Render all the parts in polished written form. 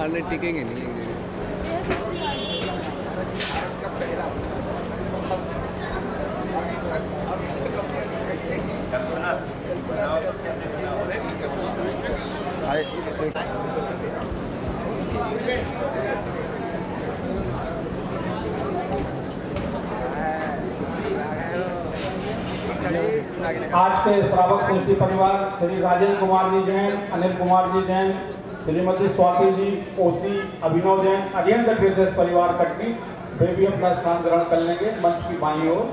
मारने टिकेंगे नहीं। आज के श्रावक श्रेष्ठी परिवार श्री राजेंद्र कुमार जी जैन, अनिल कुमार जी जैन, श्रीमती स्वाति जी, ओसी, अभिनव जैन, अरियन सेक्रेटरी परिवार कटनी वे भी अपना स्थान ग्रहण कर लेंगे मंच की बाईं ओर।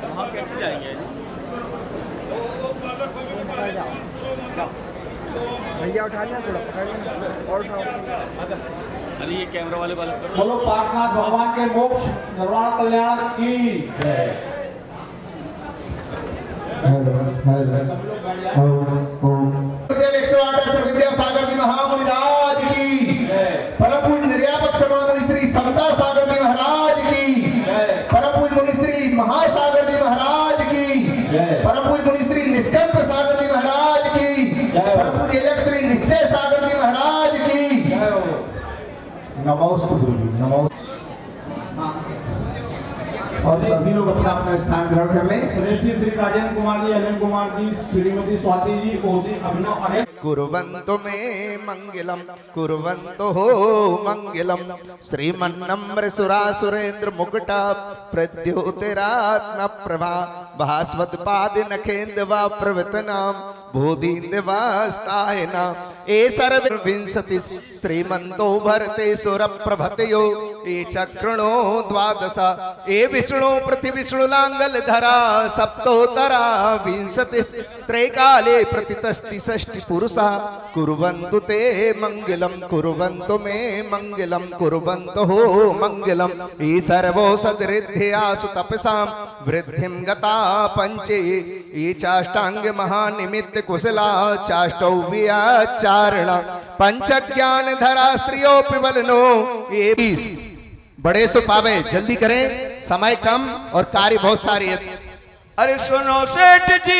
वहाँ कैसे जाएंगे? भैया उठा लिया, थोड़ा पकड़ लिया और उठाओ। अरे ये कैमरा वाले बात करो। बोलो पार्शनाथ भगवान के मोक्ष निर्वाण कल्याण की जय। विद्यासागर जी महामुनि राज की, परम पूज्य निर्यापक समाधि श्री समता सागर जी महाराज की, परम पूज्य मुनि श्री महासागर जी महाराज की, परम पूज्य मुनि श्री निष्कंप सागर जी महाराज की, परम पूज्य इलेक्ट श्री निश्चय सागर जी महाराज की। नमोस्तु गुरु जी, नमो। और सभी लोग अपना अपना स्थान ग्रहण कर लें। श्रेष्ठी श्री राजेंद्र कुमार जी, अनिल कुमार जी, श्रीमती स्वाति जी, ओसी, अभिनव, अनिल। कुर्वन्तु मे मंगलम, कुर्वन्तु हो मंगलम, श्रीमन्नम्र सुरासुरेन्द्र मुकुटा प्रद्योतिरात्म प्रभा, भास्वत पाद नखेन्द्वा प्रवतनाम बोधिन्द्वास्तायना, ए सर्वविंशति श्रीमन्तो भरते सुर प्रभतयो, ए चक्रणो द्वादश, ए विष्णु प्रतिविष्णु लांगल धरा, सप्तोतरा विंशति, त्रैकाले प्रतितस्ति षष्टि पुरुषा, कुर्वन्तु ते मंगलम, कुर्वन्तु मे मंगलम, कुर्वन्तु हो मंगलम, ये सर्वो सदृद्ध्यासु तपसां वृद्धिं गता पंचे, ये चाष्टांग महानिमित्त कुशला चाष्टौ विचारणा, पंचज्ञान धरा स्त्रियों पिबलनो, ये 20 बड़े सो पावे, जल्दी करें, समय कम और कार्य बहुत सारे। अरे सुनो सेठ जी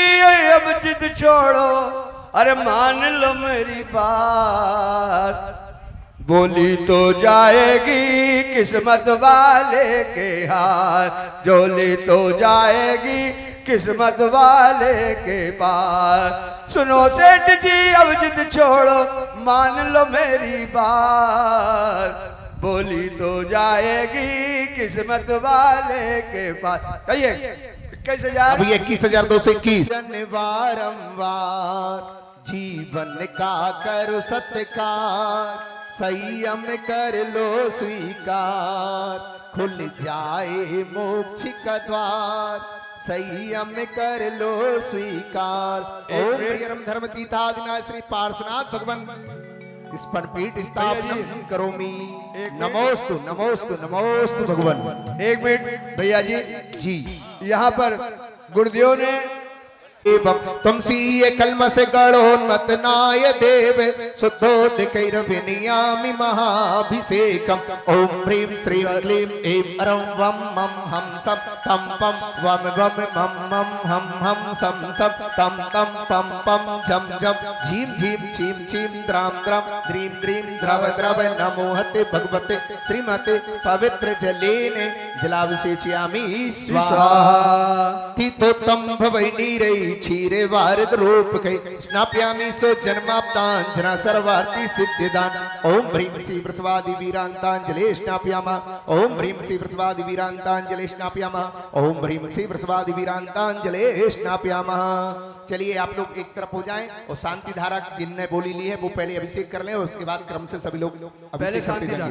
अब जिद छोड़ो, अरे मान लो मेरी बात, बोली तो जाएगी किस्मत वाले के हाथ, जोली तो जाएगी किस्मत वाले के पास। सुनो सेठ जी अब जिद छोड़ो, मान लो मेरी बात, बोली तो जाएगी किस्मत वाले के पास। कहिए 21,000। अभी 21,221। बारंबार जीवन का करो सत्कार, संयम कर लो स्वीकार, खुल जाए मोक्ष का द्वार, संयम कर लो स्वीकार। ओम प्रियम धर्म तीर्थादिनाथ श्री पार्श्वनाथ भगवान स्पणपीठ स्थापनम करोमि। नमोस्तु नमोस्तु नमोस्तु भगवान। एक मिनट भैया जी, यहाँ पर गुरुदेव ने तुमसी कलम से गणोन्मत नाय देव, शुद्धोदकैर्विनियामि महाभिषेकम। ओम ह्रीं श्रीं क्लीं ऐं अरं वं मं हम सम तम पम वम वम मम मम हम हम सम सम तम तम पम पम झम झम झीम झीम छीम छीम द्राम द्राम द्रीं द्रीं द्रव द्रव नमोहते भगवते श्रीमते पवित्र जलेन जलाभिषेचयामि स्वाहा। तितोत्तम भवै नीरै क्षीरे वारिद रूप कई, स्नाप्यामि सो जन्माब्दांजना सर्वार्थी सिद्धिदान। ओम ह्रीं श्री वृषवादि वीरांतांजलि स्नाप्यामा, ओम ह्रीं श्री वृषवादि वीरांतांजलि स्नाप्यामा, ओम ह्रीं श्री वृषवादि वीरांतांजलि स्नाप्यामा। चलिए आप लोग एक तरफ हो जाएं और शांति धारा जिनने बोली ली है वो पहले अभिषेक कर लें और उसके बाद क्रम से सभी लोग पहले शांति धारा।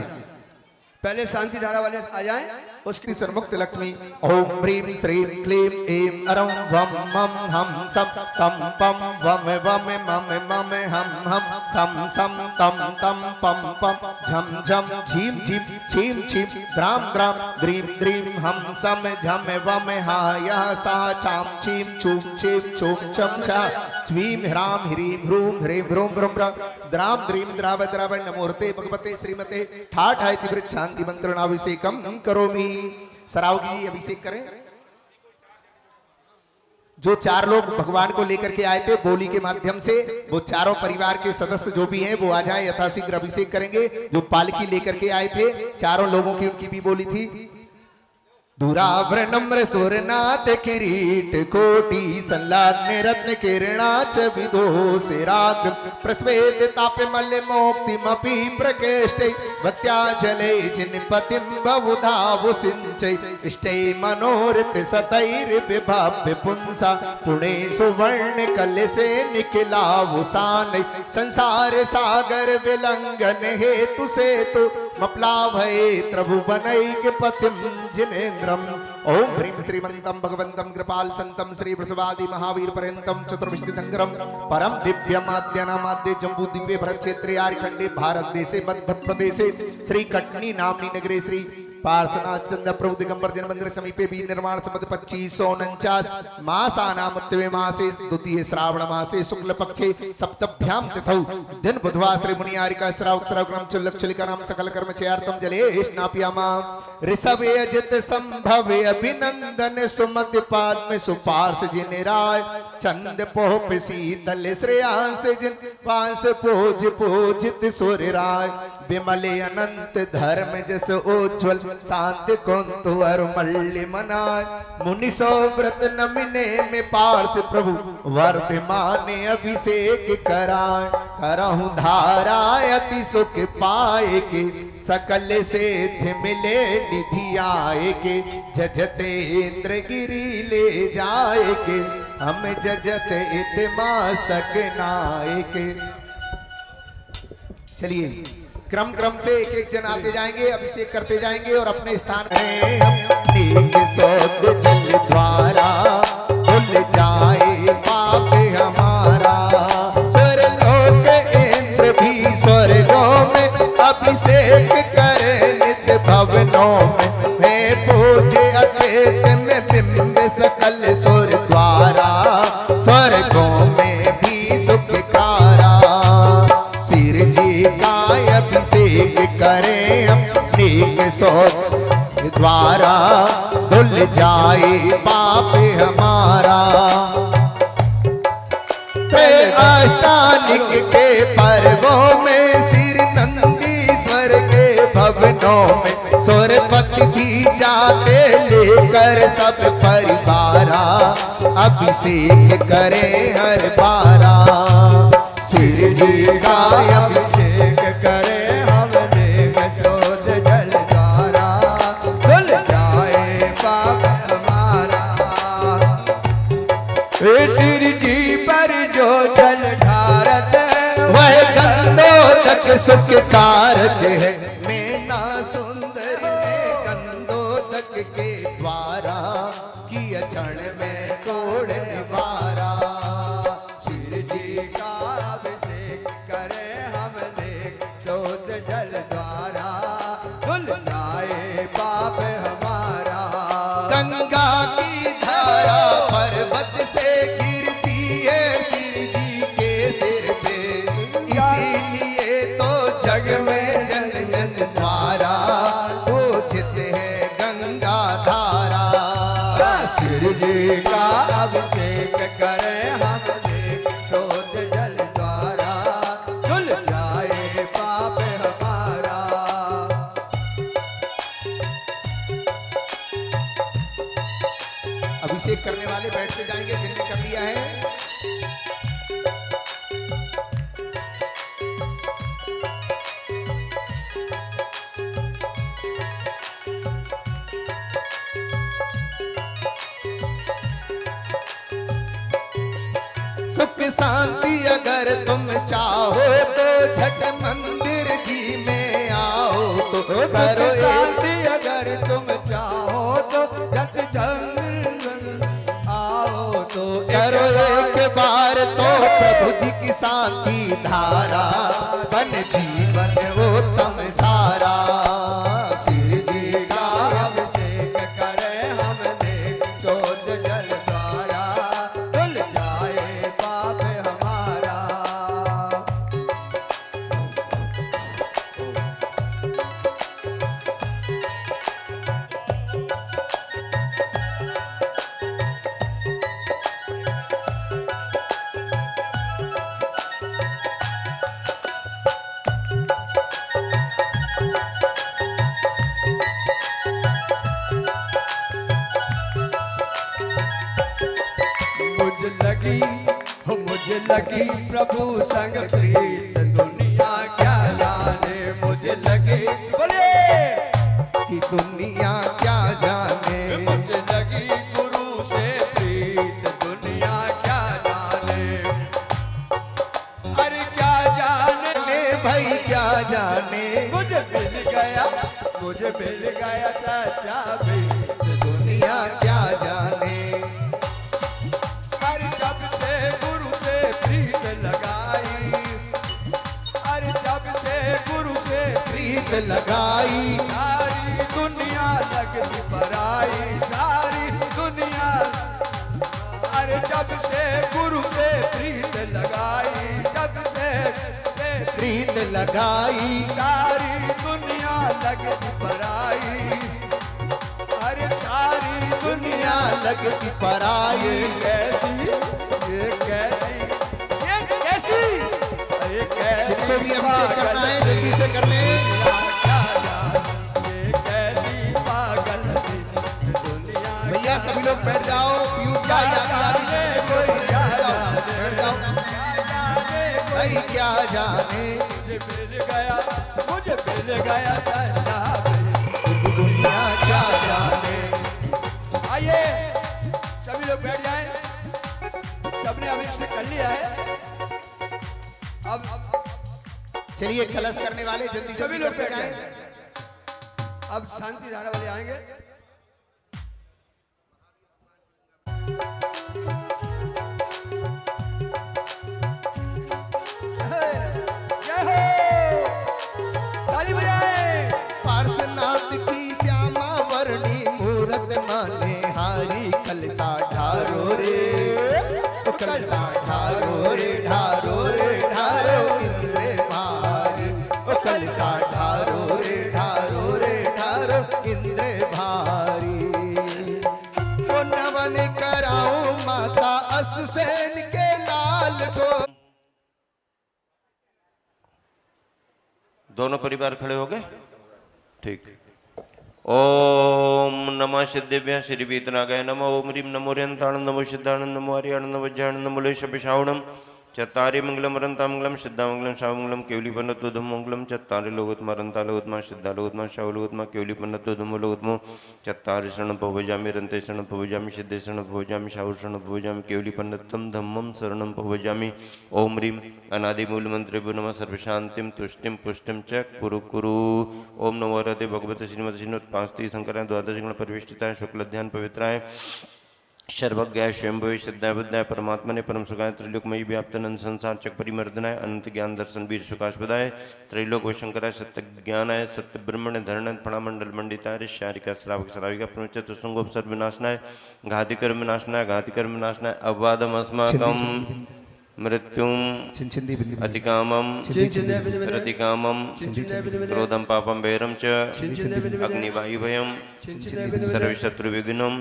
पहले शांति धारा वाले आ जाएं, उसकी सर्वमुक्त लक्ष्मी ओम ह्रीं श्रीं क्लीं ऐं अरं वं मं हम सम तम पम वम वम मम मम हम सम सम तम तम पम पम झम झम झीम झीम छीम छीम द्राम द्राम द्रीम द्रीम हम सम झम वम हा यह सा छाम छीम छूम छीम छूम छम छा छ्वीं ह्रां ह्रीं ह्रूं ह्रीं ह्रूं ह्रूं द्राम द्रीम द्राव द्राव नमोर्ते भगवते श्रीमते ठाठ आयति वृक्षांति मंत्रणाभिषेकम करोमि। सराव की अभिषेक करें। जो 4 लोग भगवान को लेकर के आए थे बोली के माध्यम से, वो चारों परिवार के सदस्य जो भी हैं वो आ जाए, यथाशीघ्र अभिषेक करेंगे। जो पालकी लेकर के आए थे चारों लोगों की उनकी भी बोली थी। दुराव्र नम्र सुरनाथ किरीट कोटि संलग्न रत्न किरणाच विदो सिराग्र प्रस्वेद ताप मल्ल मोक्तिमपि प्रकेष्टे भक्त्या जले जिनपतिं बहुधावु सिंचै इष्टै मनोरथ सतैर विभाव्य पुंसा पुणे सुवर्ण कलसे निकलावु सानै संसार सागर विलंघन हेतु सेतु मप्लाभये त्रिभुवनैक पतिं जिनेन्द्रम् ओम ह्रीं श्रीमन्तं भगवन्तं कृपाल संतं श्री वृषभादि महावीर पर्यन्तं चतुर्विशतितंगरं परम दिव्यमाद्यनामाद्य जम्बू दिव्य भरत क्षेत्रे आर्यखंडे भारत देशे मध्य प्रदेशे श्री कटनी नामनी नगरे श्री पार्श्वनाथ चंद्र प्रभु दिगंबर जन मंदिर समीपे भी निर्माण संबत 2549 मासानामत्वे मासे द्वितीय श्रावण मासे शुक्ल पक्षे सप्तभ्याम तिथौ दिन बुधवार श्री मुनि आरिका श्राव क्रम चुल्लक्षलिका नाम सकल कर्म चयार्थम जले स्नापयामा ऋषभे अजित संभवे अभिनंदन सुमति पाद में सुपार्श जिन राय चंद पोप शीतल श्रेयांस जिन पांस पूज पूजित सूर्य राय विमले अनंत धर्म जस उज्ज्वल शांति कुंतु अरुमल्लि मनाय मुनि सो व्रत नमिने में पार्श प्रभु वर्धमान अभिषेक कराय करहु धाराय अति सुख पाए के सकल से मिले निधि आए के जजते इंद्र गिरी ले जाए के हम जजत इत मस्तक नाय के। चलिए क्रम क्रम से एक एक जन आते जाएंगे, अभिषेक करते जाएंगे और अपने स्थान सोत जल द्वारा भूल जाए पाप हमारा स्वर्लोक इंद्र भी स्वर्गों में अभिषेक करे नित्य भवनों में पूजे अकेत में बिंब सकल सुर द्वारा स्वर्गों में भी सुखकारा सिर जी का अभिषेक करें हम नेक सोत द्वारा धुल जाए पाप हमारा। अष्टानिक के पर्वों में सिर नंदीश्वर के भवनों में सुरपति भी जाते लेकर सब परिवारा अभिषेक करें हर बारा सिर जी का अभिषेक करें हम नेक सोत जल द्वारा धुल जाए पाप हमारा। सिर जी पर जो जल ढारत वह गंधोदक सुख कारक है मेना सुंदर ने गंधोदक के द्वारा किया क्षण में कोड़ निवारा सिर जी का अभिषेक करे हम नेक सोत जल द्वारा धुल जाए पाप हमारा। गंगा की धारा पर्वत से गिरती है सिर जी के सिर पे इसीलिए तो जग में जन जन द्वारा पूजित है गंगा धारा सिर जी का अभिषेक करे हम नेक सोत जल द्वारा धुल जाए पाप हमारा। अभिषेक करने वाले बैठते जाएंगे जिनने कर लिया है। सुख शांति अगर तुम चाहो तो झट मंदिर जी में आओ तो करो एक शांति अगर तुम चाहो तो जट जंगल आओ तो करो एक बार तो प्रभु जी की शांति धारा बन जीवन उत्तम सारा श्री जी का अभिषेक करे हमने शोध जल द्वारा धुल जाए पाप हमारा। मुझे लगी प्रभु संग प्रीत दुनिया क्या जाने मुझे लगी बोलिए कि दुनिया क्या जाने मुझे लगी गुरु से प्रीत दुनिया क्या जाने अरे क्या जाने ने भाई क्या जाने मुझे मिल गया सच्चा प्रीत दुनिया क्या जाने अरे जब से गुरु से प्रीत लगाई अरे जब से गुरु से प्रीत लगाई सारी दुनिया लगती पराई सारी दुनिया अरे जब से गुरु से प्रीत लगाई जब से प्रीत लगाई सारी दुनिया लगती पराई अरे सारी दुनिया लगती पराई ये कैसी जिनको भी अभिषेक करना है जल्दी से कर ले भैया सभी लोग बैठ जाओ पीयूष भाई आगे बैठ जाओ भाई क्या जाने मुझे मिल गया दुनिया क्या जाने आइए सभी लोग बैठ जाएं सबने अभिषेक कर लिया है अब चलिए कलश करने वाले जल्दी सभी जल्दी लोग करते बैठ जाएं जाएं अब शांति धारा वाले आएंगे जय हो ताली बजाएं पार्श्वनाथ की श्यामा वर्णी मूरत माने हारी कलसा ढारो रे ओ कलसा ढारो रे ढारो रे ढारो इंद्र भारी ओ कलसा ढारो रे ढारो रे ढारो इंद्र भारी तो नवन कराऊं माता अश्वसेन के लाल को। दोनों परिवार खड़े हो गए ठीक। ओम नमः सिद्धिभ्य श्री वीतनागाय नमः ओम ह्रीं नमो ह्रियंताणं नमो सिद्धाणं नमो हरियाणं नमो वज्राणं नमो लेशपिशावणं चत्तारि मंगलम अरंतामंगलम सिद्धामंगलम शावमंगलम केवलीपन्नतो धम्मंगलम चत्तारि लोकोत्तमा अरंतालोकोत्तमा सिद्धालोकोत्तमा शावलोकोत्तमा केवलीपन्नतो धम्मलोकोत्तमो चत्तारि शरणं भवजामि रन्ते शरणं भवजामि सिद्धे शरणं भवजामि शाव शरणं भवजामि केवलीपन्नतं धम्मं शरणं भवजामि। ओम ह्रीं अनादिमूलमन्त्रेभ्यो नमः सर्वशान्तिं तुष्टिं पुष्टिं च कुरु कुरु। ओम नमो हरते भगवते श्रीमद् श्रीमद् शंकराय द्वादश गुण परिवेष्टिताय शुक्लध्यान पवित्राय सर्वज्ञाय स्वयंभवे श्रद्धाय बुद्धाय परमात्मा ने परम सुखाय त्रिलोकमयी व्याप्तनंद संसार चक परिमर्दनाय अनंत ज्ञान दर्शन वीर सुखास्पदाय त्रैलोक वशंकराय सत्य ज्ञानाय सत्य ब्रह्मण्य धरणन फणामंडल मंडिताय ऋष्यारिका श्रावक श्राविका प्रमुच सुंगोपसर्ग विनाशनाय घातिकर विनाशनाय घातिकर विनाशनाय अवादम अस्माकम मृत्युम अतिकामम रतिकामम क्रोधम पापम भैरम च अग्निवायुभयम सर्वशत्रुविघ्नम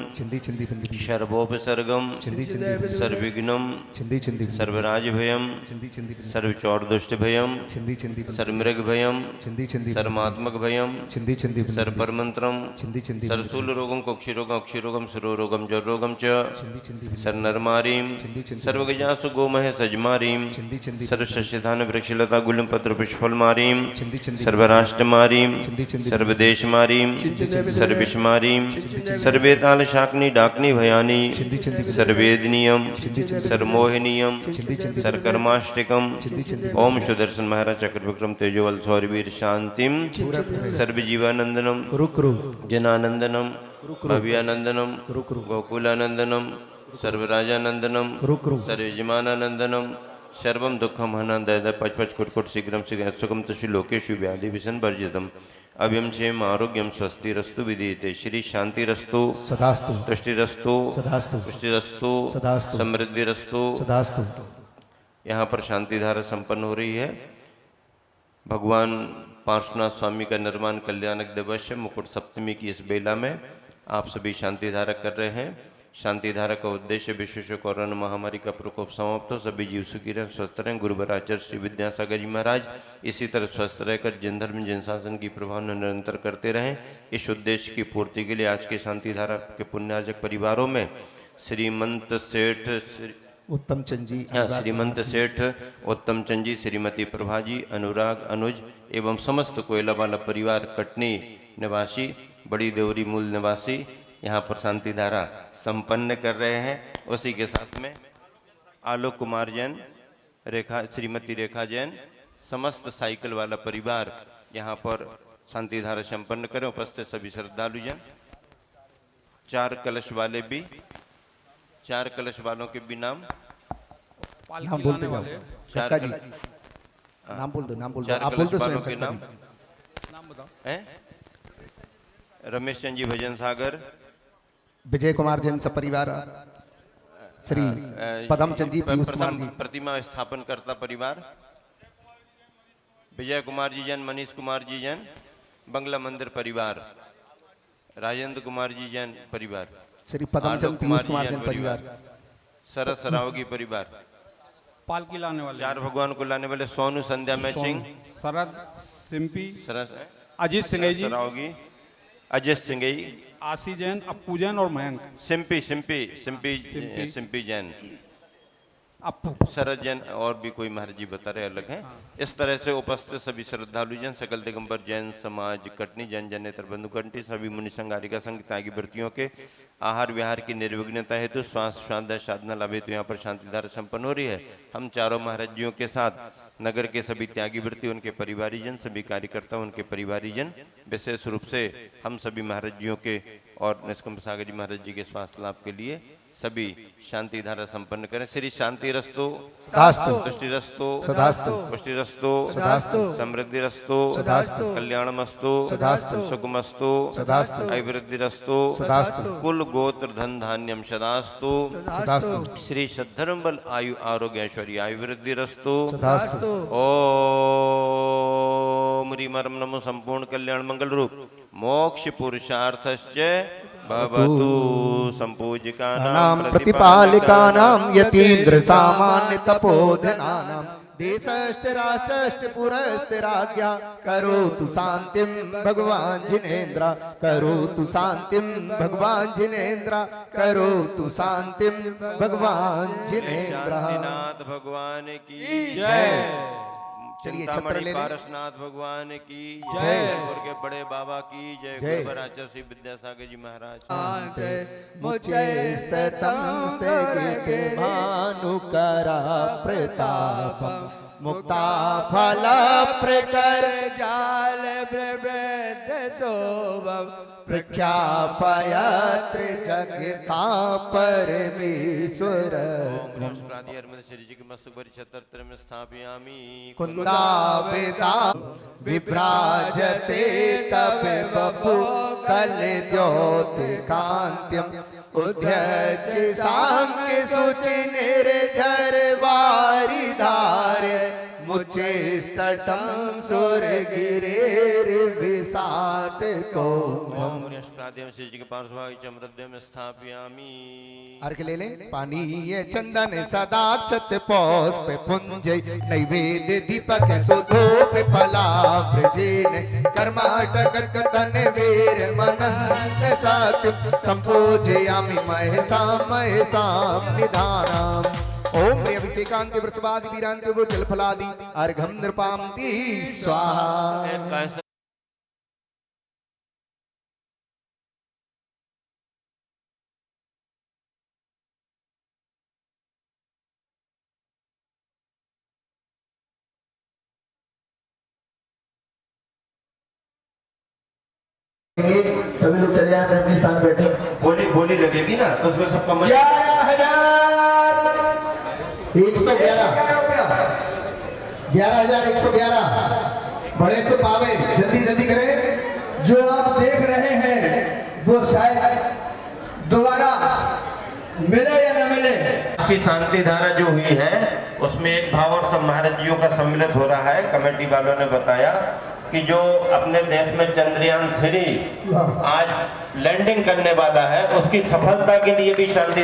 सर्वोपसर्गम सर्वविघ्नम सर्वराजभयम सर्वचौरदुष्टभयम सर्वमृगभयम सर्वमात्मकभयम सर्वपरमंत्रम सर्वशूलरोगम कुक्षिरोगम अक्षिरोगम सुरोरोगम जरोगम च सर्वनरमारीम सर्वगजासु गोमहे सजमारीम सर्वशस्यधान वृक्षलता गुलम पत्र पुष्फलमारीम सर्वराष्ट्रमारीम सर्वदेशमारीम सर्व सर्वशमारीं सर्वेताल शाकनी डाकनी भयानी सर्वेदनीयम सर्वमोहनीयम सर्वकर्माष्टिकम ओम सुदर्शन महाराज चक्र विक्रम तेजोवल सौरवीर शांतिम सर्वजीवानंदनम जनानंदनम भव्यानंदनम गोकुलानंदनम सर्वराजानंदनम सर्वयजमानानंदनम सर्वम दुखम हनंदय पच पच कुट शीघ्रम शीघ्र सुखम तु लोकेशु व्याधि विषन वर्जितम अभ्यम क्षेम आरोग्यम स्वस्तिरस्तु विधीयते श्री शांतिरस्तु सदास्तु तुष्टिरस्तु सदास्तु पुष्टिरस्तु सदास्तु समृद्धिरस्तु सदास्तु। यहाँ पर शांति धारा संपन्न हो रही है। भगवान पार्श्वनाथ स्वामी का निर्माण कल्याणक दिवस है। मुकुट सप्तमी की इस बेला में आप सभी शांति धारा कर रहे हैं। शांति धारा का उद्देश्य विश्व कोरोना महामारी का प्रकोप समाप्त हो, सभी जीव सुखी रहें, स्वस्थ रहें। गुरुवर आचार्य श्री विद्यासागर जी महाराज इसी तरह स्वस्थ रहकर जिन धर्म जिन शासन की प्रभावना निरंतर करते रहें। इस उद्देश्य की पूर्ति के लिए आज के शांति धारा के पुण्यार्जक परिवारों में श्रीमंत सेठ उत्तम चंद जी, श्रीमंत सेठ उत्तम चंद जी, श्रीमती प्रभा जी, अनुराग, अनुज एवं समस्त कोयला वाला परिवार कटनी निवासी, बड़ी देवरी मूल निवासी यहाँ पर शांति धारा संपन्न कर रहे हैं। उसी के साथ में आलोक कुमार जैन, श्रीमती रेखा जैन, समस्त साइकिल वाला परिवार यहाँ पर शांति धारा संपन्न करें। उपस्थित सभी श्रद्धालु जन, 4 कलश वाले भी, 4 कलश वालों के भी नाम बोलते जाओ। काका जी नाम बोल दो, नाम बोल दो, आप बोल दो वालों के स्वयं। नाम बताओ। हैं? रमेश चंद जी भजन सागर, विजय कुमार जैन सपरिवार, श्री पदम चंद जी, पीयूष कुमार जी, प्रतिमा स्थापन करता परिवार, विजय कुमार जी जैन, मनीष कुमार जी जैन, बंगला मंदिर परिवार, राजेंद्र कुमार जी जैन परिवार, श्री पदम चंद पीयूष कुमार जैन परिवार, शरद सरावगी परिवार, पालकी लाने वाले 4 भगवान को लाने वाले सोनू संध्या मैचिंग, शरद सिंपी, शरद अजीत सिंह जी, सरावगी, अजय सिंह, आशी जैन, अप्पू जैन और मयंक, सिंपी जैन, अप्पू, शरद जैन और भी कोई महाराज जी बता रहे अलग हैं। इस तरह से उपस्थित सभी श्रद्धालु जन, सकल दिगंबर जैन समाज कटनी, जैन जनेतर बंधु कंटी, सभी मुनि संगारिका संघ त्यागी वृत्तियों के आहार विहार की निर्विघ्नता हेतु स्वास्थ्य स्वाध्याय साधना लाभ हेतु यहाँ पर शांति धारा संपन्न हो रही है। हम चारों महाराज जियों के साथ नगर के सभी त्यागी वृत्ति, उनके परिवारीजन, सभी कार्यकर्ता, उनके परिवारीजन, विशेष रूप से हम सभी महाराज जियों के और निष्कंप सागर जी महाराज जी के स्वास्थ्य लाभ के लिए सभी शांति धारा संपन्न करें। श्री शांति रस्तो सदास्तु, तुष्टि रस्तो सदास्तु, पुष्टि रस्तो सदास्तु, समृद्धि रस्तो सदास्तु, कल्याणमस्तु सदास्तु, सुखमस्तु सदास्तु, अभिवृद्धि रस्तो सदास्तु, कुल गोत्र धन धान्यम सदास्तु, सदास्तु, श्री सद्धर्म बल आयु आरोग्य ऐश्वर्य आयुवृद्धि रस्तो, सदास्तु। ओम ह्रीं मरम नमो संपूर्ण कल्याण मंगल रूप मोक्ष पुरुषार्थश्च भवतु संपूजिकानां प्रतिपालिकानां यतीन्द्र सामान्य तपोधनानां देशश्च राष्ट्रश्च पुरश्च राज्ञा करोतु शांतिं भगवान् जिनेन्द्र, करोतु शांतिं भगवान् जिनेन्द्र, करोतु शांतिं भगवान् जिनेन्द्र। शांतिनाथ भगवान की जय। चलिए छत्र चिंतामणि ले लें। पारसनाथ भगवान की जय। जयपुर के बड़े बाबा की जय। जय। गुरुवर आचार्य श्री विद्यासागर जी महाराज मुझे स्ततंस्ते भानुकरा प्रतापम मुक्ता फल प्रकर जाल प्रवृद्ध शोभम प्रख्यापयत्र जगता परमेश्वर श्री जी के मस्तक भरी छत्र में स्थापयामी कुंदावेदा विभ्राजते तप बपु कल द्योतिकांत्यम उद्यच सांख्य सुचि निर्झर वारी धारे मुचे स्तटम सुर गिरेर विसात को। ओम श्री जी के पार्श्व चमृद्य में स्थापयामी अर्घ ले लें। पानीय चंदन सदाक्षत पौष्प पुंज नैवेद्य दीपक सुधूप फलाव्रजेन कर्माटक तन वीर मनंत सात्व संपूजयामि महसाम निधानाम। ओम अभिषेकांति वृषभादि वीरांति जल फलादि अर्घम नृपांति स्वाहा। सभी लोग चले जाए अपने अपने स्थान पे बैठे। बोली बोली लगेगी ना तो उसमें सबका मन 11,111 11,111 बड़े से पावे, जल्दी जल्दी करें। जो आप देख रहे हैं वो शायद दोबारा मिले या न मिले। की शांति धारा जो हुई है उसमें एक भाव और सब महाराजियों का सम्मिलित हो रहा है। कमेटी वालों ने बताया कि जो अपने देश में चंद्रयान 3 आज लैंडिंग करने वाला है उसकी सफलता के लिए भी शांति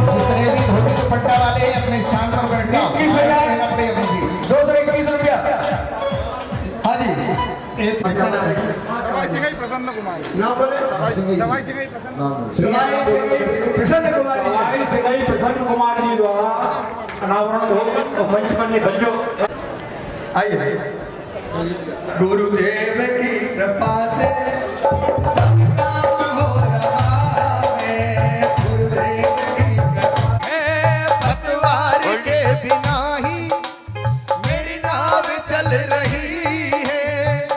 जितने भी धोती दुपट्टा वाले अपने स्थान पर बैठ जाओ। 221 रुपया। हाँ जी प्रसन्न कुमार ना बोले प्रसन्न कुमार जी। हमारी सिंगाई प्रसन्न कुमार जी द्वारा अनावरण हो मंच पर बच्चों आइए। गुरुदेव की कृपा से सब काम हो रहा है। गुरुदेव की कृपा है। पतवार के बिना ही मेरी नाव चल रही है।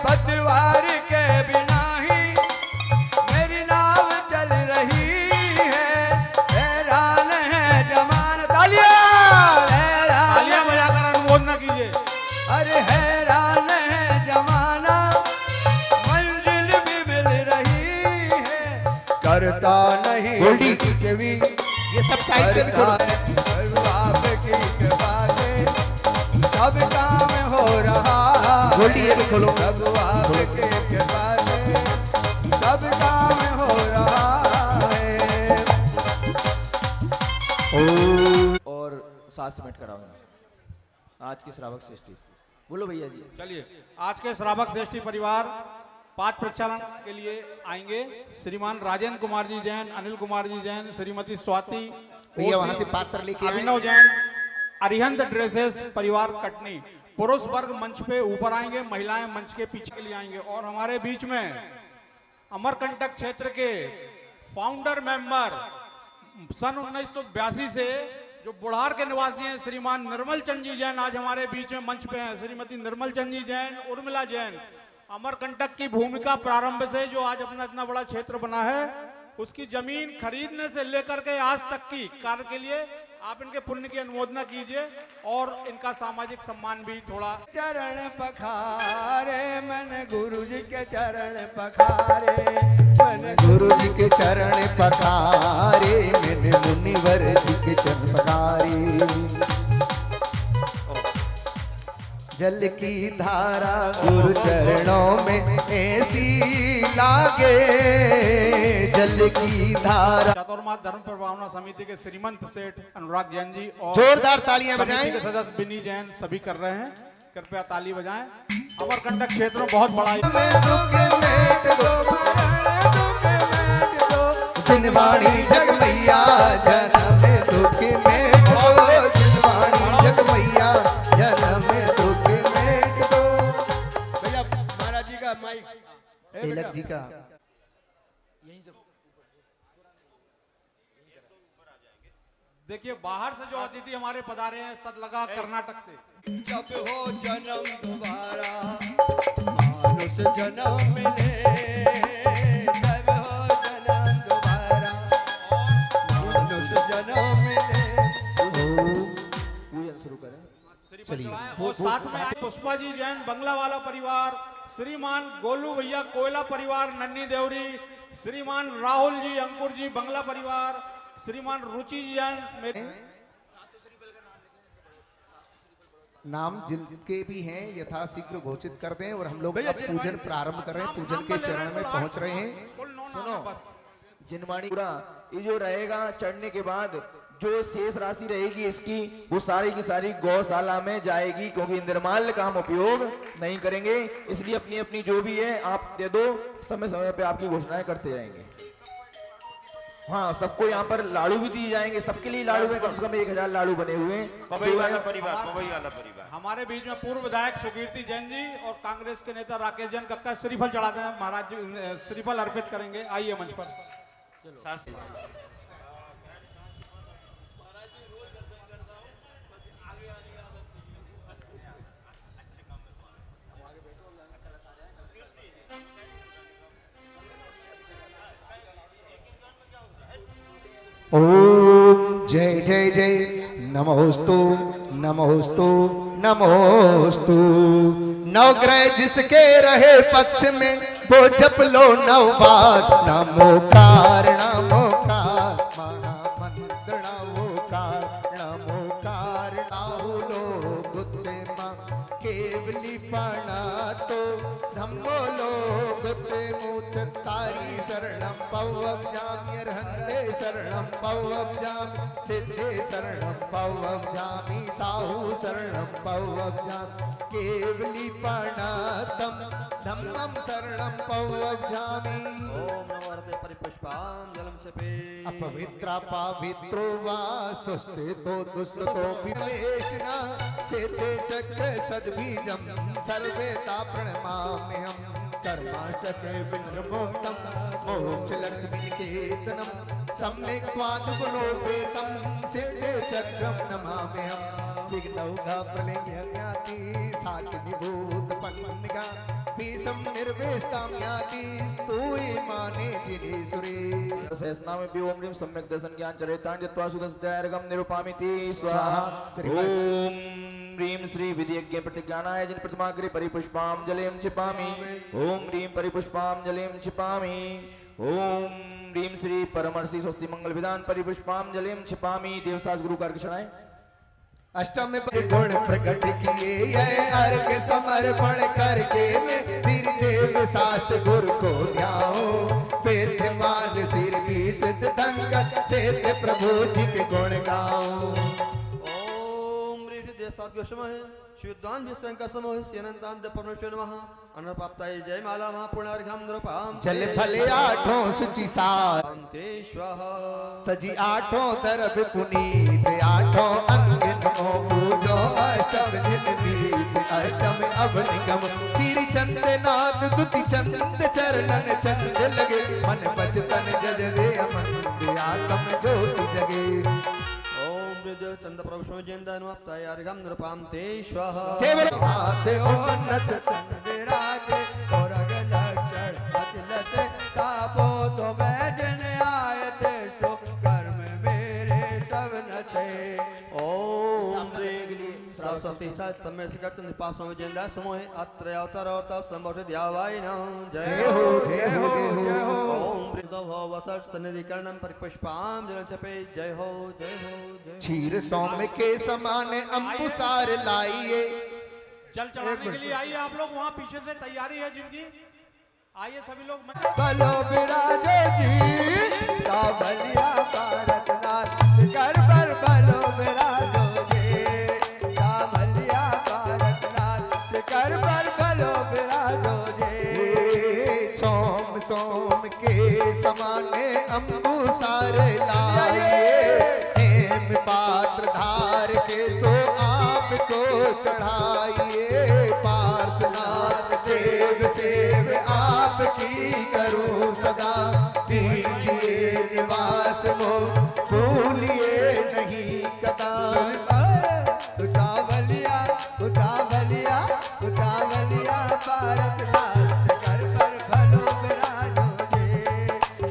पतवार के बिना ही मेरी नाव चल रही है। हैरान है जमाना। तालियां तालियां बजाकर अनुमोदन कीजिए। अरे हैरान है जमाना, मंजिल भी मिल रही है। करता नहीं गोल्डी। कुछ भी ये सब साइड से भी थोड़ा आपकी कृपा से सब काम हो रहा। गोल्डी ये भी खोलो। सब आपकी कृपा से सब काम हो रहा है। और शास्त्र भेंट कराओ आज की श्रावक श्रेष्ठी। बोलो भैया जी। चलिए आज के श्रावक श्रेष्ठी परिवार पाठ प्रक्षालन के लिए आएंगे। श्रीमान राजेंद्र कुमार जी जैन, अनिल कुमार जी जैन, श्रीमती स्वाति, भैया वहां से पात्र लेके आए। अभिनव जैन, अरिहंत ड्रेसेस परिवार कटनी। पुरुष वर्ग मंच पे ऊपर आएंगे, महिलाएं मंच के पीछे के लिए आएंगे। और हमारे बीच में अमरकंटक क्षेत्र के फाउंडर मेंबर सन 1982 से जो बुढ़ार के निवासी हैं श्रीमान निर्मल चंद जी जैन आज हमारे बीच में मंच पे हैं। श्रीमती निर्मल चंद जी जैन, उर्मिला जैन। अमरकंटक की भूमिका प्रारंभ से जो आज अपना इतना बड़ा क्षेत्र बना है उसकी जमीन खरीदने से लेकर के आज तक की कार्य के लिए आप इनके पुण्य की अनुमोदना कीजिए और इनका सामाजिक सम्मान भी थोड़ा। चरण पखारे मन गुरु जी के चरण पखारे मन गुरु जी के चरण पखारे, मैंने मुनिवर जी के चरण पखारे। जल की धारा गुरु चरणों में ऐसी लागे, जल की धारा। चातुर्मास धर्म प्रभावना समिति के श्रीमंत सेठ अनुराग जैन जी और जोरदार तालियां समिति बजाएं। के सदस्य बिनी जैन सभी कर रहे हैं। कृपया ताली बजाएं। अमरकंटक क्षेत्र में बहुत बड़ा जिनवाणी जग मैया जन्म दुख में दो, जिनवाणी जग मैया जन्म दुख में दो। भैया महाराज जी का माइक तिलक जी का देखिए बाहर से जो अतिथि हमारे पधारे हैं सदलगा कर्नाटक से। जब हो जन्म दोबारा मानुष जन्म मिले। जब हो जन्म दोबारा मानुष जन्म मिले। शुरू करें। श्रीफल चढ़ाएं और साथ में आए पुष्पा जी जैन बंगला वाला परिवार, श्रीमान गोलू भैया कोयला परिवार नन्नी देवरी, श्रीमान राहुल जी अंकुर जी बंगला परिवार, श्रीमान रुचि जी जैन मेरे नाम जिनके भी हैं यथाशीघ्र घोषित कर दें और हम लोग अब पूजन प्रारंभ कर रहे हैं। पूजन के चरण में पहुंच रहे हैं। कुल 9 नाम है बस। जिनवाणी पूरा ये जो रहेगा चढ़ने के बाद जो शेष राशि रहेगी इसकी वो सारी की सारी गौशाला में जाएगी, क्योंकि निर्माल्य का हम उपयोग नहीं करेंगे। इसलिए अपनी अपनी जो भी है आप दे दो, समय समय पे आपकी घोषणाएं करते रहेंगे। हाँ, सबको यहाँ पर लाड़ू भी दिए जाएंगे। सबके लिए लाड़ू है, कम से कम 1000 लाड़ू बने हुए हैं। पवई वाला परिवार, पवई वाला परिवार। हमारे बीच में पूर्व विधायक सुकीर्ति जैन जी और कांग्रेस के नेता राकेश जैन कक्का श्रीफल चढ़ाते हैं। महाराज जी श्रीफल अर्पित करेंगे। आइए मंच पर। ओम जय जय जय नमोस्तु नमोस्तु नमोस्तु। नवग्रह जिसके रहे पक्ष में वो जप लो 9 बार। नमोकार नमोकार महामंत्र नमोकार नमोकार राहुलो गुत्ते मां केवली पाणा तो धम्मो लो गुत्ते मुचतारी शरणम पवक जाम्यर हंते शरणम पवक जाम सिद्धे शरणम पवक जामी साहू शरणम पवक जाम केवली पाणातम धम्मम शरणम पवक जामी। ओम नमो हरते परिपुष्पां जलम सपे अपवित्रा पावित्रो वा सुस्थितो दुष्टतो विवेशना सेते चक्र सद्बीजम सर्वेता प्रणमाम्यहम् कर्माष्टके विनर्मोक्तम मोक्ष लक्ष्मी निकेतनम सम्यक् त्वादुगुणोपेतम सिद्धे चक्रम नमाम्यहम् विघ्नौघा प्रलयज्ञाति साक्षि विभूत पन्निका भीषम निर्वेष्टाम याति स्तूय माने जिनेश्वरे। सहस्रनाम भी ओम ह्रीं सम्यक् दर्शन ज्ञान चरितां जत्वा सुदस्त्यार्घं निरूपामिति स्वाहा। स्वाहा। ओम ह्रीं श्री विधियज्ञ प्रतिज्ञानाय जन प्रतिमाग्रे परिपुष्पांजलिं क्षिपामि। ओम ह्रीं परिपुष्पांजलिं क्षिपामि। ओम ह्रीं श्री परमर्षि स्वस्ति मंगल विधान परिपुष्पांजलिं क्षिपामि। देवसास गुरु कारक्षणाय अष्टम गुण प्रकट किए ये अर्घ समर्पण करके मैं सिर देव शास्त्र गुरु को ध्याओ। वेद मान सिर की सिद्ध धंकर सेत प्रभु जी के गुण गाओ। ओम ह्रीं देवसात् गोस्वामी शुद्धान विस्तंक समोह सेनंतांत परमेश्वर नमः अनर्पाप्ताय जय माला महापुण्यर्घं नृपां जल फले 8 शुचि सात शांति स्वाहा। सजी 8 तरफ पुनीत 8 अंग नमो पूजो अष्टम जिन बीत अष्टम अवनिगम सिरि चंद नाद दुति चंद चरणन चंद लगे मन बचतन जज दे अमन आत्म ज्योति जगे। ओम हृदय चंद प्रभु जयंदन वाप्ताय अर्घं नृपां ते स्वाहा। जय बोलो हाथ उन्नत तन विराजे और अगलक्षण अतिलत तापो तो बैजन आयत तो कर्म मेरे सब नचे। ओम सरस्वती सात समय सकत निपास में जयंदा समोह अत्र अवतार अवतार संभव द्यावाय नम जय हो जय हो जय हो। ओम प्रीतव वसत तनिधिकरणं परिपुष्पां जलम चपे जय हो जय हो जय हो। क्षीर सौम्य के समान अंबुसार लाइए। जल चढ़ाने के लिए आइए आप लोग, वहां पीछे से तैयारी है जिनकी, आइए सभी लोग। बलो विराजे जी सावलिया भारत नाथ शिखर पर बलो विराजो जी सावलिया भारत नाथ शिखर पर बलो विराजो जी। सोम सोम के समाने अंबुसार लाइए। हेम पात्र धार के सो आपको चढ़ाइए। पार्श्वनाथ देव सेव आपकी करूं सदा दीजिए निवास वो भूलिए नहीं कदा। सावलिया सावलिया सावलिया भारत नाथ शिखर पर बलो विराजो जी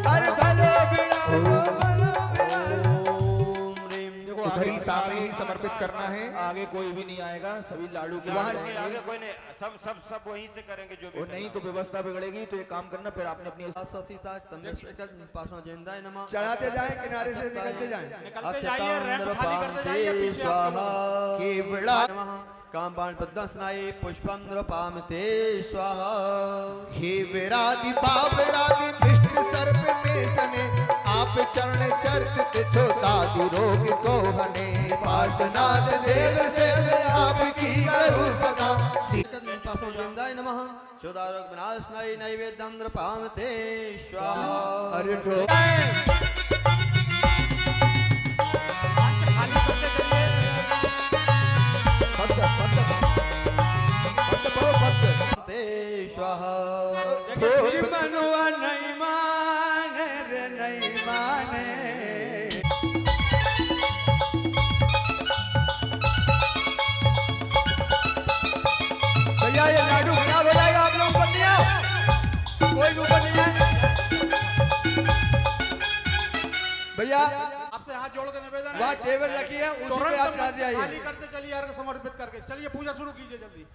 हर बलो विराजो बलो विराजो। ओम ह्रीं उधर ही सामने ही समर्पित करना है। आगे कोई भी नहीं आएगा, सभी लाडू के आगे बाद आगे कोई नहीं, सब वहीं से करेंगे जो भी और नहीं तो व्यवस्था बिगड़ेगी। तो एक काम करना, फिर आपने अपनी सरस्वती सात समय सकत निपास में जयंदा नमः चढ़ाते जाएं, किनारे से निकलते जाएं। निकलते जाइए, रैंप खाली करते जाइए पीछे आप लोग। केवड़ा नमः कामबाण पद्मस्नाय पुष्पं नृपां ते स्वाहा। हे विरादि बाबरादि विष्णु सर्प में सने आप चरण चर्चित छो दादि रोग को हने। पार्श्वनाथ देव से आपकी करूं सदा। निपास में जयंदाय नमः शोदारोग विनाशनाय नैवेद्यं नृपां ते स्वाहा। अरे तो खाली करते जाइए। ते स्वाहा। देखिए, मनुआ नहीं माने रे नहीं माने। भैया ये लाडू खराब हो जाएगा, आप लोग ऊपर नहीं आओ, कोई भी ऊपर नहीं है। भैया हाथ जोड़ के निवेदन है। वहाँ टेबल रखी है, उसी पे तुरंत आप चढ़ा दिया खाली करते चलिए, अर्घ समर्पित करके चलिए, पूजा शुरू कीजिए जल्दी।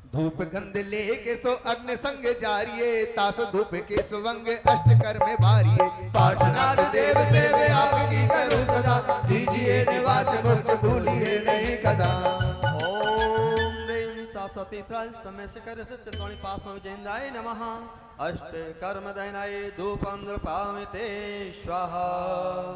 धूप गंध लेके सो अग्नि संग जारिये, तास धूप के सुवंग अष्ट कर में भारिये। पार्श्वनाथ देव से वे आपकी करूं सदा, दीजिए निवास मुझ भूलिए नहीं कदा। ओम ह्रीं सरस्वती समय से कर चंद्रवाणी पास में जयंदाय नमः। अष्ट कर्म दयनाय धूपम द्रुपामि ते स्वाहा।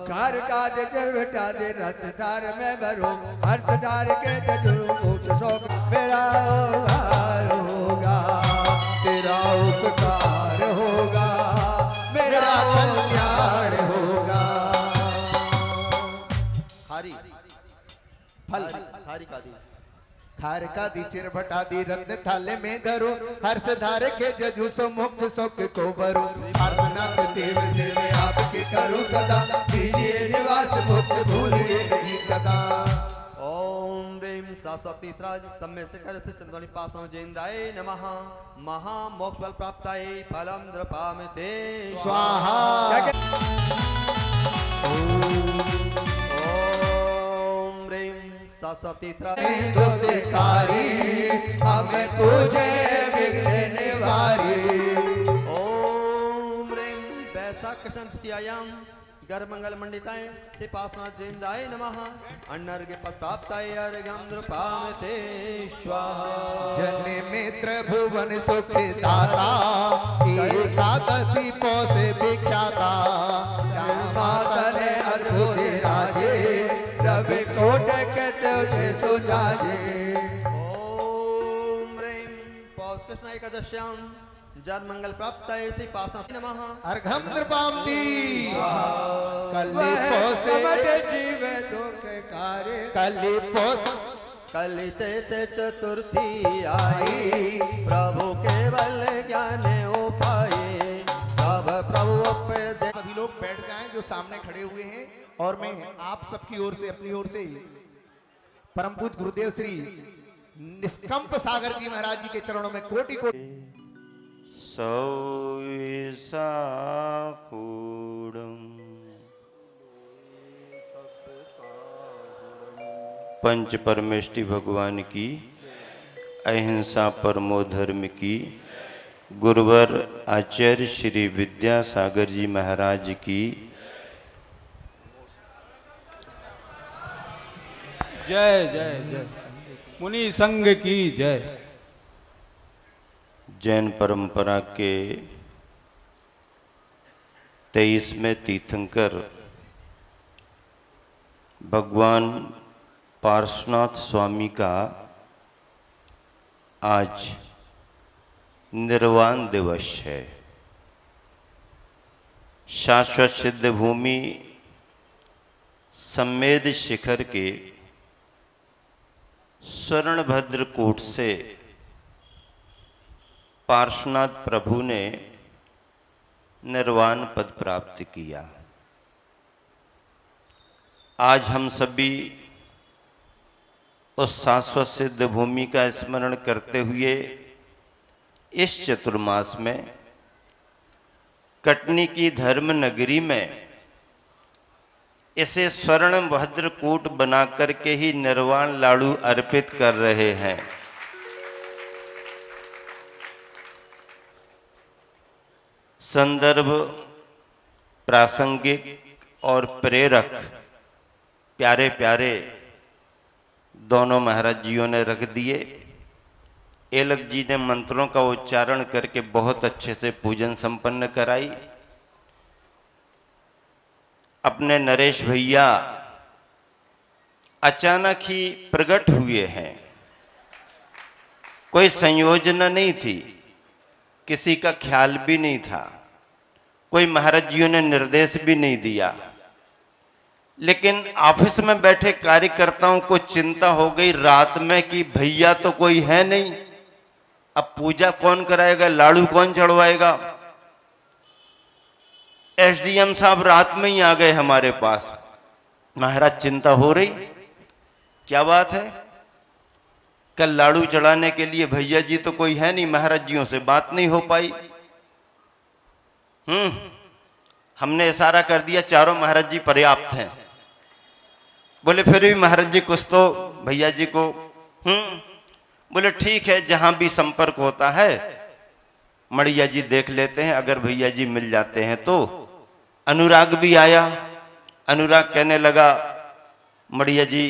कार काज जरवटा दे रथ धार में भरो, हर्ष धार के तजुर्म पूछ शोक मेरा उद्धार होगा, तेरा उपकार होगा, मेरा कल्याण होगा। हरि फल हरि का दी खार का दी चिरभटा दी रत्न थाले में धरो, हर्ष धार के जजू सो मुक्त सुख को भरो। पार्श्वनाथ देव से मैं आपकी करूं सदा, दीजिए निवास मुझ भूलिए नहीं कदा। ओम ह्रीं सरस्वती समय से कर चंद्रवाणी पास में जयंदाय नमः। महामोक्ष फल प्राप्ताय फलम द्रुपामि ते स्वाहा। ओम ह्रीं सरस्वती तो देखारी हमें तुझे विघ्न निवारी। ओम ह्रीं वैशाख कृष्ण तृतीयायाम घर मंगल मंडिताय ते पासना जयंदाय नमः। अन्नर्घ्य पद प्राप्ताय अर्घ्यं द्रुपामि ते स्वाहा। जन मित्र भुवन सुख दाता, एकादशी पौसे विख्याता। मातने अद्भुत राजे, रवि कोटक तुझे सुजाजे। ओम ह्रीं पौष कृष्ण एकादश्याम जन मंगल प्राप्ताय श्री पासना नमः। अर्घम नृपाम्ति कली वह पौसे कमट जीव दुख कारे, कली पौस कलित चतुर्थी आई, प्रभु केवल ज्ञान उपाय, सब प्रभु उपदे। सभी लोग बैठ जाएं जो सामने खड़े हुए हैं, और मैं आप सबकी ओर से अपनी ओर से परम पूज्य गुरुदेव श्री निष्कंप सागर जी महाराज जी के चरणों में कोटि कोटि सौसा कूडम पंच परमेष्टि भगवान की, अहिंसा परमो धर्म की, गुरुवर आचार्य श्री विद्यासागर जी महाराज की जय जय जय। मुनि संघ की जय। जैन परंपरा के 23वें तीर्थंकर भगवान पार्श्वनाथ स्वामी का आज निर्वाण दिवस है। शाश्वत सिद्ध भूमि सम्मेद शिखर के स्वर्णभद्र कूट से पार्श्वनाथ प्रभु ने निर्वाण पद प्राप्त किया। आज हम सभी उस शाश्वत सिद्ध भूमि का स्मरण करते हुए इस चतुर्मास में कटनी की धर्म नगरी में इसे स्वर्ण भद्र कूट बना करके ही निर्वाण लाड़ू अर्पित कर रहे हैं। संदर्भ प्रासंगिक और प्रेरक प्यारे प्यारे दोनों महाराज जियों ने रख दिए। एलक जी ने मंत्रों का उच्चारण करके बहुत अच्छे से पूजन संपन्न कराई। अपने नरेश भैया अचानक ही प्रकट हुए हैं, कोई संयोजना नहीं थी, किसी का ख्याल भी नहीं था, कोई महाराज जियों ने निर्देश भी नहीं दिया, लेकिन ऑफिस में बैठे कार्यकर्ताओं को चिंता हो गई रात में कि भैया तो कोई है नहीं, अब पूजा कौन कराएगा, लाड़ू कौन चढ़वाएगा। एसडीएम साहब रात में ही आ गए हमारे पास। महाराज चिंता हो रही, क्या बात है, कल लाड़ू चढ़ाने के लिए भैया जी तो कोई है नहीं, महाराज जियों से बात नहीं हो पाई। हमने इशारा कर दिया चारों महाराज जी पर्याप्त हैं, बोले फिर भी महाराज जी कुछ तो भैया जी को बोले ठीक है, जहां भी संपर्क होता है मड़िया जी देख लेते हैं, अगर भैया जी मिल जाते हैं तो। अनुराग भी आया। अनुराग कहने लगा मड़िया जी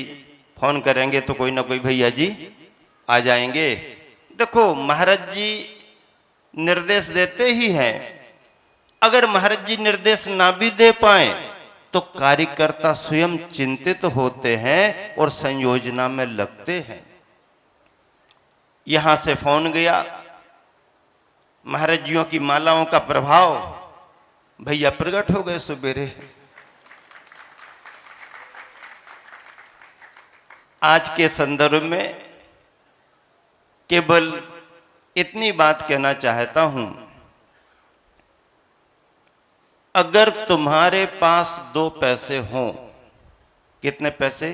फोन करेंगे तो कोई ना कोई भैया जी आ जाएंगे। देखो महाराज जी निर्देश देते ही हैं, अगर महाराज जी निर्देश ना भी दे पाए तो कार्यकर्ता स्वयं चिंतित होते हैं और संयोजना में लगते हैं। यहां से फोन गया, महाराज जियों की मालाओं का प्रभाव, भैया प्रकट हो गए सुबेरे। आज के संदर्भ में केवल इतनी बात कहना चाहता हूं, अगर तुम्हारे पास 2 पैसे हों, कितने पैसे?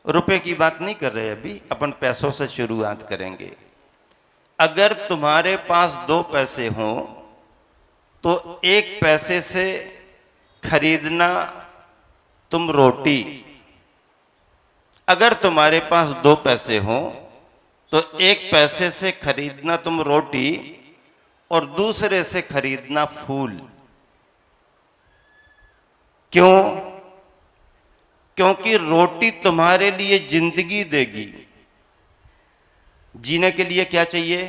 रुपए की बात नहीं कर रहे, अभी अपन पैसों से शुरुआत करेंगे। अगर तुम्हारे पास 2 पैसे हों तो 1 पैसे से खरीदना तुम रोटी। अगर तुम्हारे पास 2 पैसे हों तो 1 पैसे से खरीदना तुम रोटी और दूसरे से खरीदना फूल। क्यों? क्योंकि रोटी तुम्हारे लिए जिंदगी देगी। जीने के लिए क्या चाहिए?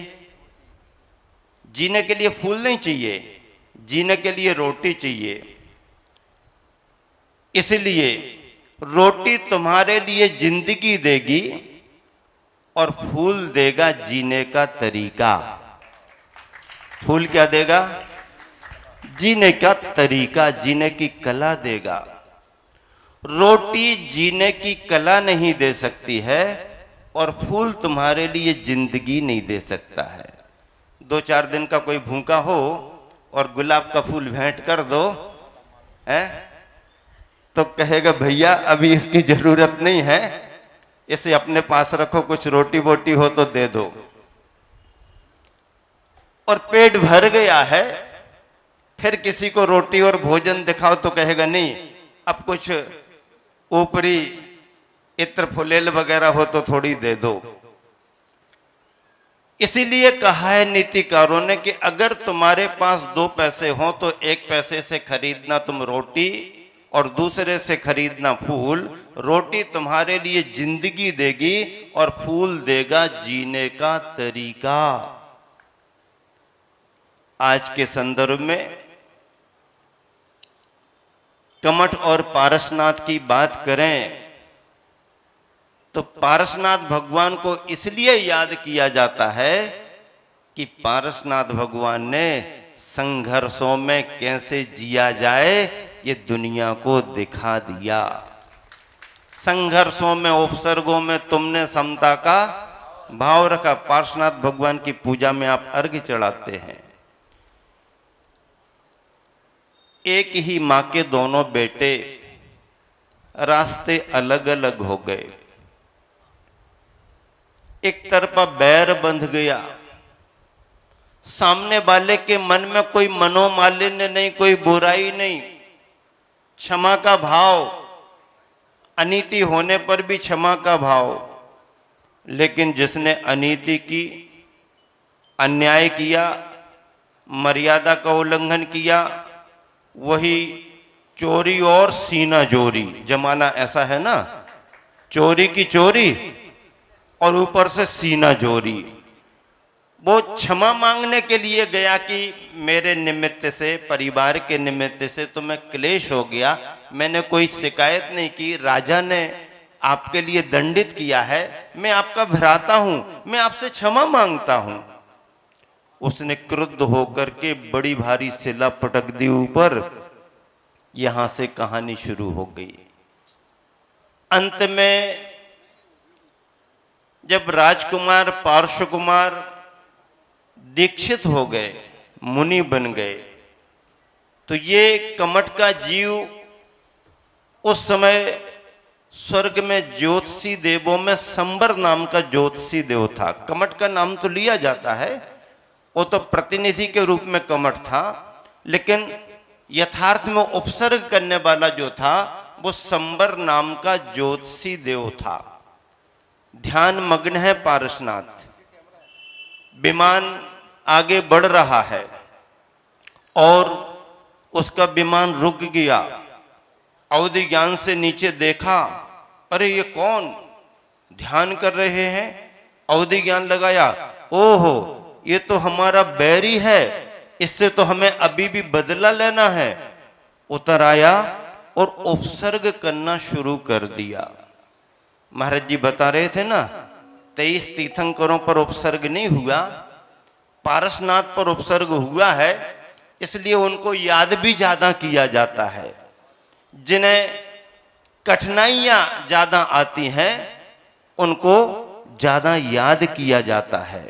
जीने के लिए फूल नहीं चाहिए, जीने के लिए रोटी चाहिए। इसलिए रोटी तुम्हारे लिए जिंदगी देगी और फूल देगा जीने का तरीका। फूल क्या देगा? जीने का तरीका, जीने की कला देगा। रोटी जीने की कला नहीं दे सकती है और फूल तुम्हारे लिए जिंदगी नहीं दे सकता है। 2-4 दिन का कोई भूखा हो और गुलाब का फूल भेंट कर दो है तो कहेगा भैया अभी इसकी जरूरत नहीं है, इसे अपने पास रखो, कुछ रोटी वोटी हो तो दे दो। और पेट भर गया है, फिर किसी को रोटी और भोजन दिखाओ तो कहेगा नहीं, अब कुछ ऊपरी इत्र फुलेल वगैरह हो तो थोड़ी दे दो। इसीलिए कहा है नीतिकारों ने कि अगर तुम्हारे पास 2 पैसे हो तो 1 पैसे से खरीदना तुम रोटी और दूसरे से खरीदना फूल। रोटी तुम्हारे लिए जिंदगी देगी और फूल देगा जीने का तरीका। आज के संदर्भ में कमठ और पारसनाथ की बात करें तो पारसनाथ भगवान को इसलिए याद किया जाता है कि पारसनाथ भगवान ने संघर्षों में कैसे जिया जाए ये दुनिया को दिखा दिया। संघर्षों में, उपसर्गों में तुमने समता का भाव रखा। पारसनाथ भगवान की पूजा में आप अर्घ्य चढ़ाते हैं। एक ही मां के दोनों बेटे रास्ते अलग अलग हो गए। एक तरफा बैर बंध गया, सामने वाले के मन में कोई मनोमालिन्य नहीं, कोई बुराई नहीं, क्षमा का भाव, अनीति होने पर भी क्षमा का भाव। लेकिन जिसने अनीति की, अन्याय किया, मर्यादा का उल्लंघन किया, वही चोरी और सीना जोरी। जमाना ऐसा है ना, चोरी की चोरी और ऊपर से सीना जोरी। वो क्षमा मांगने के लिए गया कि मेरे निमित्त से, परिवार के निमित्त से तुम्हें क्लेश हो गया, मैंने कोई शिकायत नहीं की, राजा ने आपके लिए दंडित किया है, मैं आपका भ्राता हूं, मैं आपसे क्षमा मांगता हूं। उसने क्रुद्ध होकर के बड़ी भारी शिला पटक दी ऊपर। यहां से कहानी शुरू हो गई। अंत में जब राजकुमार पार्श्व कुमार दीक्षित हो गए, मुनि बन गए, तो ये कमठ का जीव उस समय स्वर्ग में ज्योतिषी देवों में संबर नाम का ज्योतिषी देव था। कमठ का नाम तो लिया जाता है, वो तो प्रतिनिधि के रूप में कमठ था, लेकिन यथार्थ में उपसर्ग करने वाला जो था वो संबर नाम का ज्योतिषी देव था। ध्यान मग्न है पारसनाथ। विमान आगे बढ़ रहा है और उसका विमान रुक गया। अवधि ज्ञान से नीचे देखा, अरे ये कौन ध्यान कर रहे हैं। अवधि ज्ञान लगाया, ओहो ये तो हमारा बैरी है, इससे तो हमें अभी भी बदला लेना है। उतर आया और उपसर्ग करना शुरू कर दिया। महाराज जी बता रहे थे ना, 23 तीर्थंकरों पर उपसर्ग नहीं हुआ, पारसनाथ पर उपसर्ग हुआ है, इसलिए उनको याद भी ज्यादा किया जाता है। जिन्हें कठिनाइयां ज्यादा आती हैं उनको ज्यादा याद किया जाता है।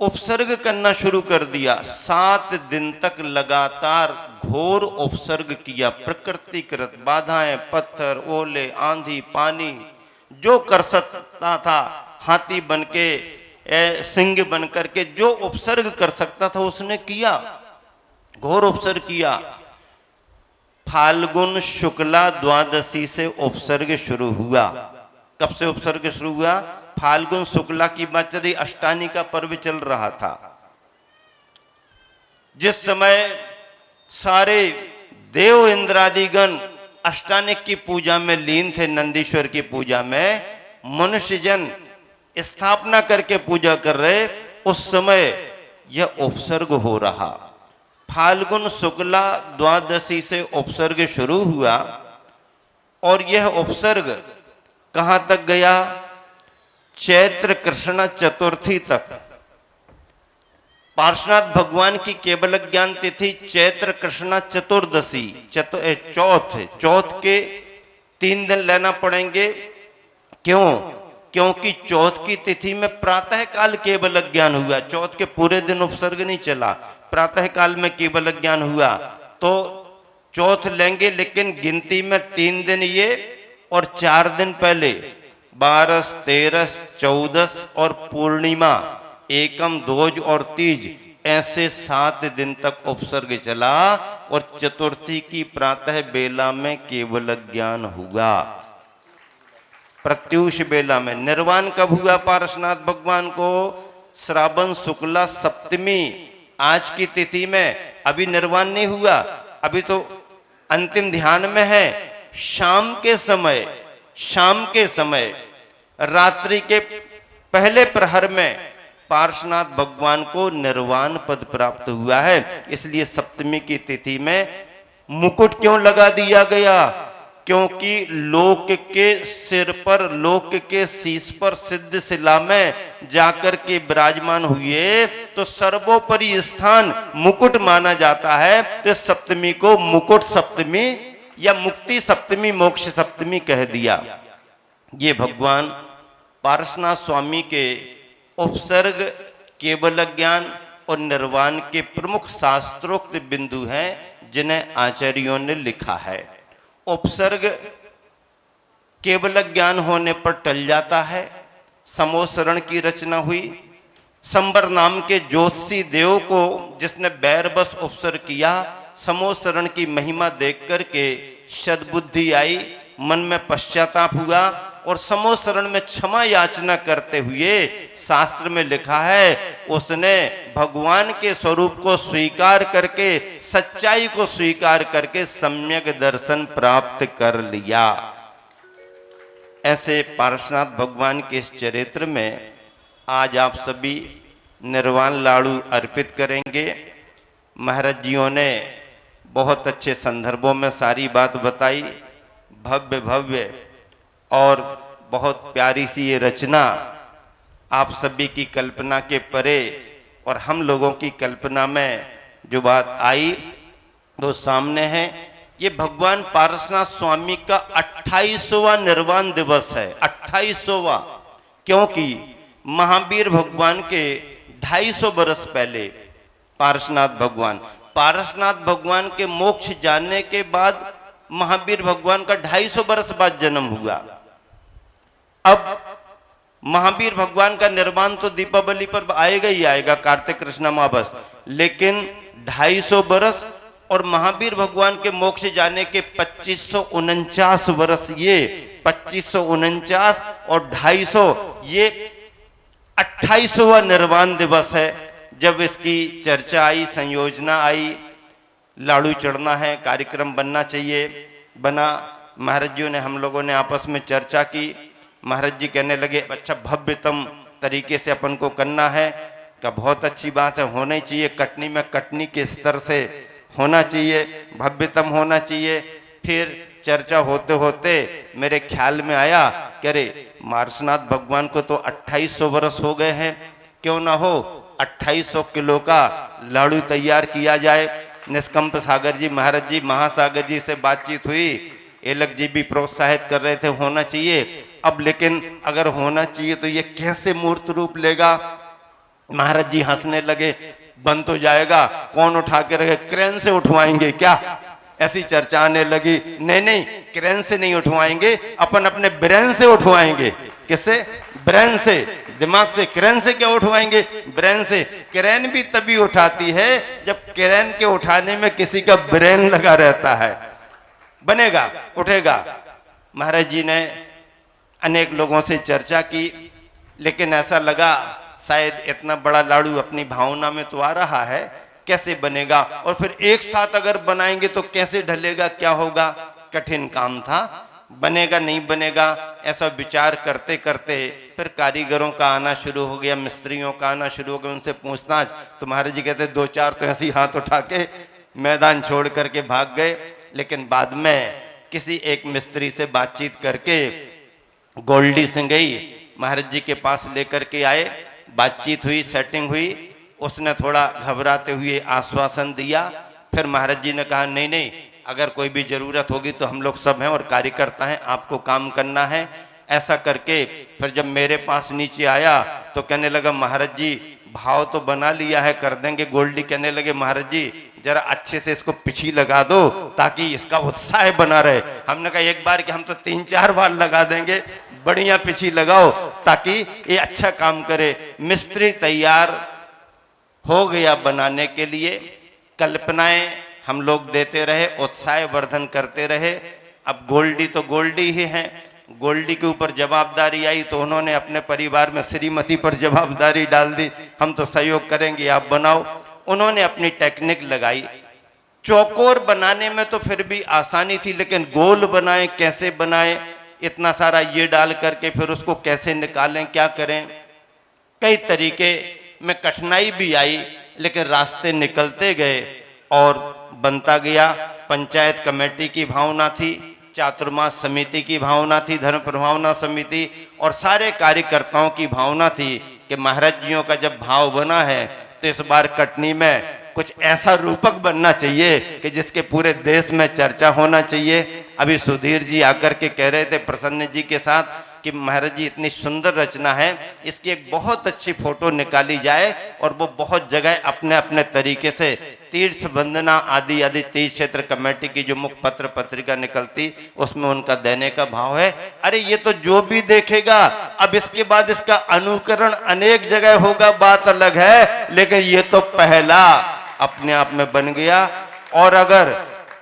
उपसर्ग करना शुरू कर दिया। 7 दिन तक लगातार घोर उपसर्ग किया। प्रकृतिकृत बाधाएं, पत्थर, ओले, आंधी, पानी, जो कर सकता था, हाथी बनके, सिंह बन करके जो उपसर्ग कर सकता था उसने किया, घोर उपसर्ग किया। फाल्गुन शुक्ला द्वादशी से उपसर्ग शुरू हुआ। कब से उपसर्ग शुरू हुआ? फाल्गुन शुक्ला की बात चली, अष्टानी का पर्व चल रहा था। जिस समय सारे देव इंद्रादिगण अष्टानिक की पूजा में लीन थे, नंदीश्वर की पूजा में, मनुष्य जन स्थापना करके पूजा कर रहे, उस समय यह उपसर्ग हो रहा। फाल्गुन शुक्ला द्वादशी से उपसर्ग शुरू हुआ और यह उपसर्ग कहां तक गया? चैत्र कृष्ण चतुर्थी तक। पार्श्वनाथ भगवान की केवल ज्ञान तिथि चैत्र कृष्ण चतुर्दशी, चौथ के 3 दिन लेना पड़ेंगे। क्यों? क्योंकि चौथ की तिथि में प्रातः काल केवल ज्ञान हुआ। चौथ के पूरे दिन उपसर्ग नहीं चला, प्रातः काल में केवल ज्ञान हुआ। तो चौथ लेंगे, लेकिन गिनती में 3 दिन ये और 4 दिन पहले 12, 13, 14 और पूर्णिमा, एकम, दोज और तीज, ऐसे 7 दिन तक उपसर्ग चला और चतुर्थी की प्रातः बेला में केवल ज्ञान हुआ। प्रत्यूष बेला में। निर्वाण कब हुआ पारसनाथ भगवान को? श्रावण शुक्ला सप्तमी, आज की तिथि में। अभी निर्वाण नहीं हुआ, अभी तो अंतिम ध्यान में है। शाम के समय रात्रि के पहले प्रहर में पार्श्वनाथ भगवान को निर्वाण पद प्राप्त हुआ है। इसलिए सप्तमी की तिथि में मुकुट क्यों लगा दिया गया? क्योंकि लोक के सिर पर, लोक के शीश पर सिद्ध शिला में जाकर के विराजमान हुए, तो सर्वोपरि स्थान मुकुट माना जाता है। तो सप्तमी को मुकुट सप्तमी या मुक्ति सप्तमी, मोक्ष सप्तमी कह दिया। ये भगवान पारसनाथ स्वामी के उपसर्ग, केवल ज्ञान और निर्वाण के प्रमुख शास्त्रोक्त बिंदु हैं, जिन्हें आचार्यों ने लिखा है। उपसर्ग केवल ज्ञान होने पर टल जाता है। समोसरण की रचना हुई। संबर नाम के ज्योतिषी देव को जिसने बैरबस उपसर्ग किया, समोसरण की महिमा देख करके सद्बुद्धि आई, मन में पश्चाताप हुआ और समोसरण में क्षमा याचना करते हुए शास्त्र में लिखा है, उसने भगवान के स्वरूप को स्वीकार करके, सच्चाई को स्वीकार करके सम्यक दर्शन प्राप्त कर लिया। ऐसे पार्श्वनाथ भगवान के इस चरित्र में आज आप सभी निर्वाण लाड़ू अर्पित करेंगे। महाराज जियों ने बहुत अच्छे संदर्भों में सारी बात बताई। भव्य भव्य और बहुत प्यारी सी ये रचना आप सभी की कल्पना के परे और हम लोगों की कल्पना में जो बात आई वो सामने है। ये भगवान पारसनाथ स्वामी का 28वां निर्वाण दिवस है। 28वां, क्योंकि महावीर भगवान के 250 वर्ष पहले पारसनाथ भगवान के मोक्ष जानने के बाद महावीर भगवान का 250 वर्ष बाद जन्म हुआ। अब महावीर भगवान का निर्वाण तो दीपावली पर आएगा ही आएगा, कार्तिक कृष्ण अमावस, लेकिन 250 वर्ष और महावीर भगवान के मोक्ष जाने के 2549 वर्ष, ये 2549 और 250 ये 28वां निर्वाण दिवस है जब इसकी चर्चा आई, संयोजना आई। लाड़ू चढ़ना है, कार्यक्रम बनना चाहिए, बना। महाराज जी ने, हम लोगों ने आपस में चर्चा की। महाराज जी कहने लगे अच्छा भव्यतम तरीके से अपन को करना है। का बहुत अच्छी बात है, होना ही चाहिए। कटनी में कटनी के स्तर से होना चाहिए, भव्यतम होना चाहिए। फिर चर्चा होते होते मेरे ख्याल में आया कि अरे मार्सनाथ भगवान को तो 2800 वर्ष हो गए हैं, क्यों ना हो 2800 किलो का लाड़ू तैयार किया जाए। निष्कंप सागर जी, महाराज जी, महासागर जी से बातचीत हुई, एलक जी भी प्रोत्साहित कर रहे थे होना चाहिए। अब लेकिन अगर होना चाहिए तो ये कैसे मूर्त रूप लेगा। महाराज जी हंसने लगे, बन तो जाएगा, कौन उठा के रखे, क्रेन से उठवाएंगे क्या? ऐसी चर्चा आने लगी। नहीं नहीं, क्रेन से नहीं उठवाएंगे, अपन अपने ब्रेन से उठवाएंगे। किससे? ब्रेन से, दिमाग से। क्रेन से क्या उठवाएंगे? ब्रेन से। क्रेन भी तभी उठाती है जब क्रेन के उठाने में किसी का ब्रेन लगा रहता है। बनेगा, उठेगा। महाराज जी ने अनेक लोगों से चर्चा की, लेकिन ऐसा लगा शायद इतना बड़ा लाड़ू अपनी भावना में तो आ रहा है, कैसे बनेगा? और फिर एक साथ अगर बनाएंगे तो कैसे ढलेगा, क्या होगा? कठिन काम था। बनेगा नहीं बनेगा, ऐसा विचार करते करते फिर कारीगरों का आना शुरू हो गया, मिस्त्रियों का आना शुरू हो गया, उनसे पूछताछ। तो महाराज जी कहते 2-4 तो ऐसे ही हाथ उठा के मैदान छोड़ करके भाग गए। लेकिन बाद में किसी एक मिस्त्री से बातचीत करके गोल्डी सिंगई महाराज जी के पास लेकर के आए। बातचीत हुई, सेटिंग हुई। उसने थोड़ा घबराते हुए आश्वासन दिया। फिर महाराज जी ने कहा नहीं नहीं, अगर कोई भी जरूरत होगी तो हम लोग सब हैं और कार्यकर्ता हैं, आपको काम करना है। ऐसा करके फिर जब मेरे पास नीचे आया तो कहने लगा महाराज जी भाव तो बना लिया है, कर देंगे। गोल्डी कहने लगे महाराज जी जरा अच्छे से इसको पिछी लगा दो ताकि इसका उत्साह बना रहे। हमने कहा एक बार कि हम तो 3-4 बार लगा देंगे, बढ़िया पिछी लगाओ ताकि ये अच्छा काम करे। मिस्त्री तैयार हो गया बनाने के लिए। कल्पनाएं हम लोग देते रहे, उत्साह वर्धन करते रहे। अब गोल्डी तो गोल्डी ही हैं, गोल्डी के ऊपर जवाबदारी आई तो उन्होंने अपने परिवार में श्रीमती पर जवाबदारी डाल दी, हम तो सहयोग करेंगे, आप बनाओ। उन्होंने अपनी टेक्निक लगाई। चौकोर बनाने में तो फिर भी आसानी थी, लेकिन गोल बनाए, कैसे बनाए, इतना सारा ये डाल करके फिर उसको कैसे निकालें, क्या करें, कई तरीके में कठिनाई भी आई, लेकिन रास्ते निकलते गए और बनता गया। पंचायत कमेटी की भावना थी, चातुर्मास समिति की भावना थी, धर्म प्रभावना समिति और सारे कार्यकर्ताओं की भावना थी कि महाराज जियों का जब भाव बना है तो इस बार कटनी में कुछ ऐसा रूपक बनना चाहिए कि जिसके पूरे देश में चर्चा होना चाहिए। अभी सुधीर जी आकर के कह रहे थे प्रसन्न जी के साथ कि महाराज जी इतनी सुंदर रचना है, इसकी एक बहुत अच्छी फोटो निकाली जाए और वो बहुत जगह अपने अपने तरीके से तीर्थ वंदना आदि आदि तीर्थ क्षेत्र कमेटी की जो मुख पत्र पत्रिका निकलती उसमें उनका देने का भाव है। अरे ये तो जो भी देखेगा, अब इसके बाद इसका अनुकरण अनेक जगह होगा, बात अलग है, लेकिन ये तो पहला अपने आप में बन गया। और अगर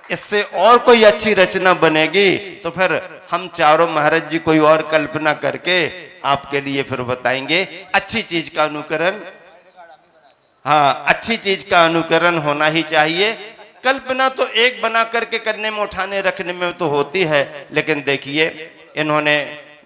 इससे और कोई अच्छी रचना बनेगी तो फिर हम चारों महाराज जी कोई और कल्पना करके आपके लिए फिर बताएंगे। अच्छी चीज का अनुकरण, हाँ अच्छी चीज का अनुकरण होना ही चाहिए। कल्पना तो एक बना करके करने में, उठाने रखने में तो होती है, लेकिन देखिए इन्होंने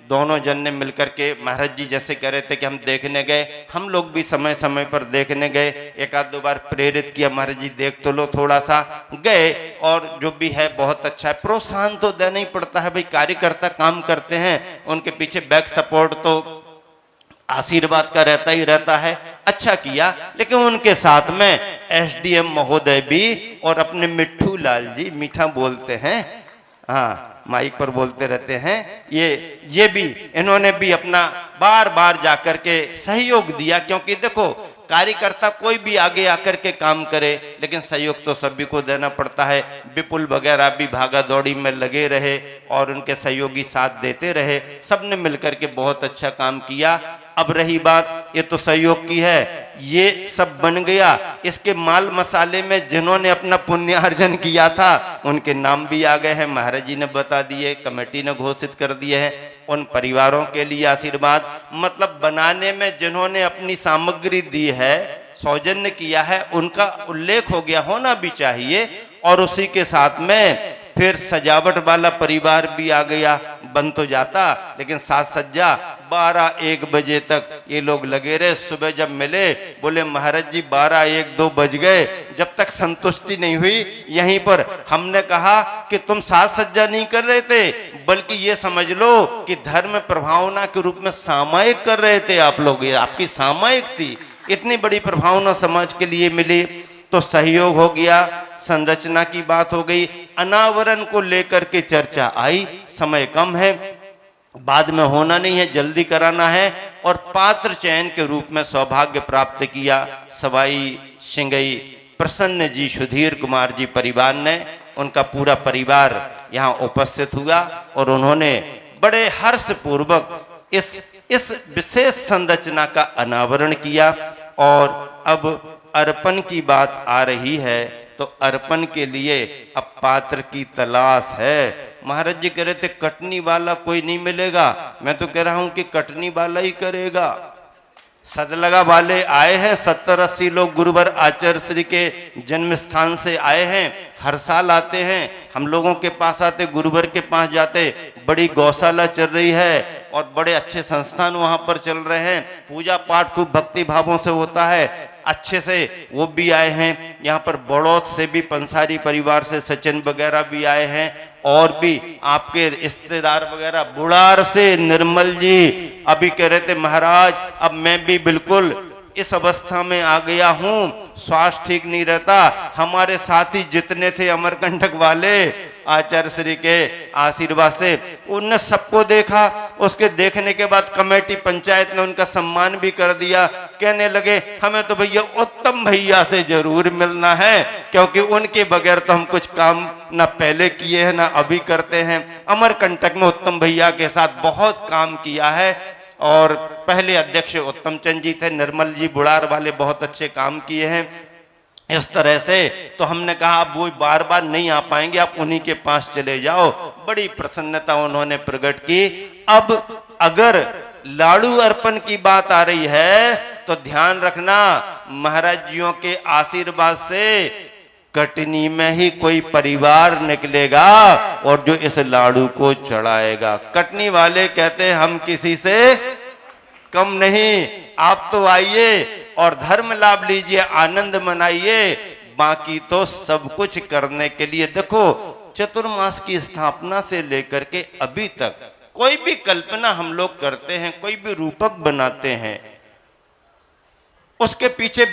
दोनों जन ने मिलकर के, महाराज जी जैसे कह रहे थे कि हम देखने गए, हम लोग भी समय समय पर देखने गए, 1-2 बार प्रेरित किया महाराज जी देख तो लो, थोड़ा सा गए और जो भी है बहुत अच्छा है। प्रोत्साहन तो देना ही पड़ता है भाई, कार्यकर्ता काम करते हैं, उनके पीछे बैक सपोर्ट तो आशीर्वाद का रहता ही रहता है। अच्छा किया, लेकिन उनके साथ में SDM महोदय भी और अपने मिट्ठू लाल जी, मीठा बोलते हैं, हाँ माइक पर बोलते रहते हैं, ये भी इन्होंने भी अपना बार बार जाकर के सहयोग दिया। क्योंकि देखो कार्यकर्ता कोई भी आगे आकर के काम करे, लेकिन सहयोग तो सभी को देना पड़ता है। विपुल वगैरह भी भागा दौड़ी में लगे रहे और उनके सहयोगी साथ देते रहे, सबने मिलकर के बहुत अच्छा काम किया। अब रही बात, ये तो सहयोग की है, ये सब बन गया, इसके माल मसाले में जिन्होंने अपना पुण्यार्जन किया था उनके नाम भी आ गए हैं, महाराज जी ने बता दिए, कमेटी ने घोषित कर दिए हैं। उन परिवारों के लिए आशीर्वाद, मतलब बनाने में जिन्होंने अपनी सामग्री दी है, सौजन्य किया है, उनका उल्लेख हो गया, होना भी चाहिए। और उसी के साथ में फिर सजावट वाला परिवार भी आ गया, बन तो जाता लेकिन साज सज्जा 12-1 बजे तक ये लोग लगे रहे। सुबह जब मिले बोले महाराज जी 12-1-2 बज गए, जब तक संतुष्टि नहीं हुई यहीं पर हमने कहा कि तुम साज सज्जा नहीं कर रहे थे, बल्कि ये समझ लो कि धर्म प्रभावना के रूप में सामायिक कर रहे थे आप लोग, ये आपकी सामायिक थी। इतनी बड़ी प्रभावना समाज के लिए मिली तो सहयोग हो गया, संरचना की बात हो गई, अनावरण को लेकर के चर्चा आई, समय कम है, बाद में होना नहीं है, जल्दी कराना है। और पात्र चयन के रूप में सौभाग्य प्राप्त किया सवाई सिंगई प्रसन्न जी सुधीर कुमार जी परिवार ने, उनका पूरा परिवार यहाँ उपस्थित हुआ और उन्होंने बड़े हर्ष पूर्वक इस विशेष संरचना का अनावरण किया। और अब अर्पण की बात आ रही है तो अर्पण के लिए अब पात्र की तलाश है। महाराज जी कह रहे थे कटनी वाला कोई नहीं मिलेगा, मैं तो कह रहा हूं कि कटनी वाला ही करेगा। सदलगा वाले आए हैं, 70-80 लोग गुरुवर आचार्य श्री के जन्म स्थान से आए हैं, हर साल आते हैं, हम लोगों के पास आते, गुरुवर के पास जाते। बड़ी गौशाला चल रही है और बड़े अच्छे संस्थान वहां पर चल रहे हैं, पूजा पाठ खूब भक्ति भावों से होता है, अच्छे से वो भी आए हैं। यहाँ पर बड़ौत से भी पंसारी परिवार से सचिन वगैरह भी आए हैं, और भी आपके रिश्तेदार वगैरह, बुढ़ार से निर्मल जी अभी कह रहे थे महाराज अब मैं भी बिल्कुल इस अवस्था में आ गया हूं, स्वास्थ्य ठीक नहीं रहता। हमारे साथी जितने थे अमरकंटक वाले आचार्य श्री के आशीर्वाद से, उनने सबको देखा, उसके देखने के बाद कमेटी पंचायत ने उनका सम्मान भी कर दिया। कहने लगे हमें तो भैया उत्तम भैया से जरूर मिलना है, क्योंकि उनके बगैर तो हम कुछ काम ना पहले किए हैं ना अभी करते हैं। अमरकंटक में उत्तम भैया के साथ बहुत काम किया है और पहले अध्यक्ष उत्तम चंद जी थे, निर्मल जी बुढ़ार वाले बहुत अच्छे काम किए हैं। इस तरह से तो हमने कहा अब वो बार बार नहीं आ पाएंगे, आप उन्हीं के पास चले जाओ। बड़ी प्रसन्नता उन्होंने प्रकट की। अब अगर लाड़ू अर्पण की बात आ रही है तो ध्यान रखना, महाराज जियों के आशीर्वाद से कटनी में ही कोई परिवार निकलेगा और जो इस लाड़ू को चढ़ाएगा। कटनी वाले कहते हैं हम किसी से कम नहीं, आप तो आइए और धर्म लाभ लीजिए, आनंद मनाइए, बाकी तो सब कुछ करने के लिए। देखो चतुर्मास की स्थापना से लेकर के अभी तक कोई भी कल्पना हम लोग करते हैं, कोई भी रूपक बनाते हैं, उसके पीछे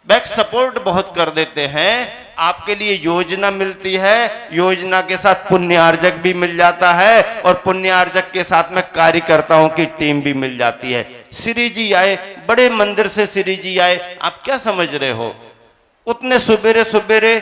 बैक सपोर्ट बहुत कर देते हैं। आपके लिए योजना मिलती है, योजना के साथ पुण्यार्जक भी मिल जाता है और पुण्यार्जक के साथ में कार्यकर्ताओं की टीम भी मिल जाती है। श्री जी आए, बड़े मंदिर से श्री जी आए, आप क्या समझ रहे हो उतने सुबेरे सुबेरे?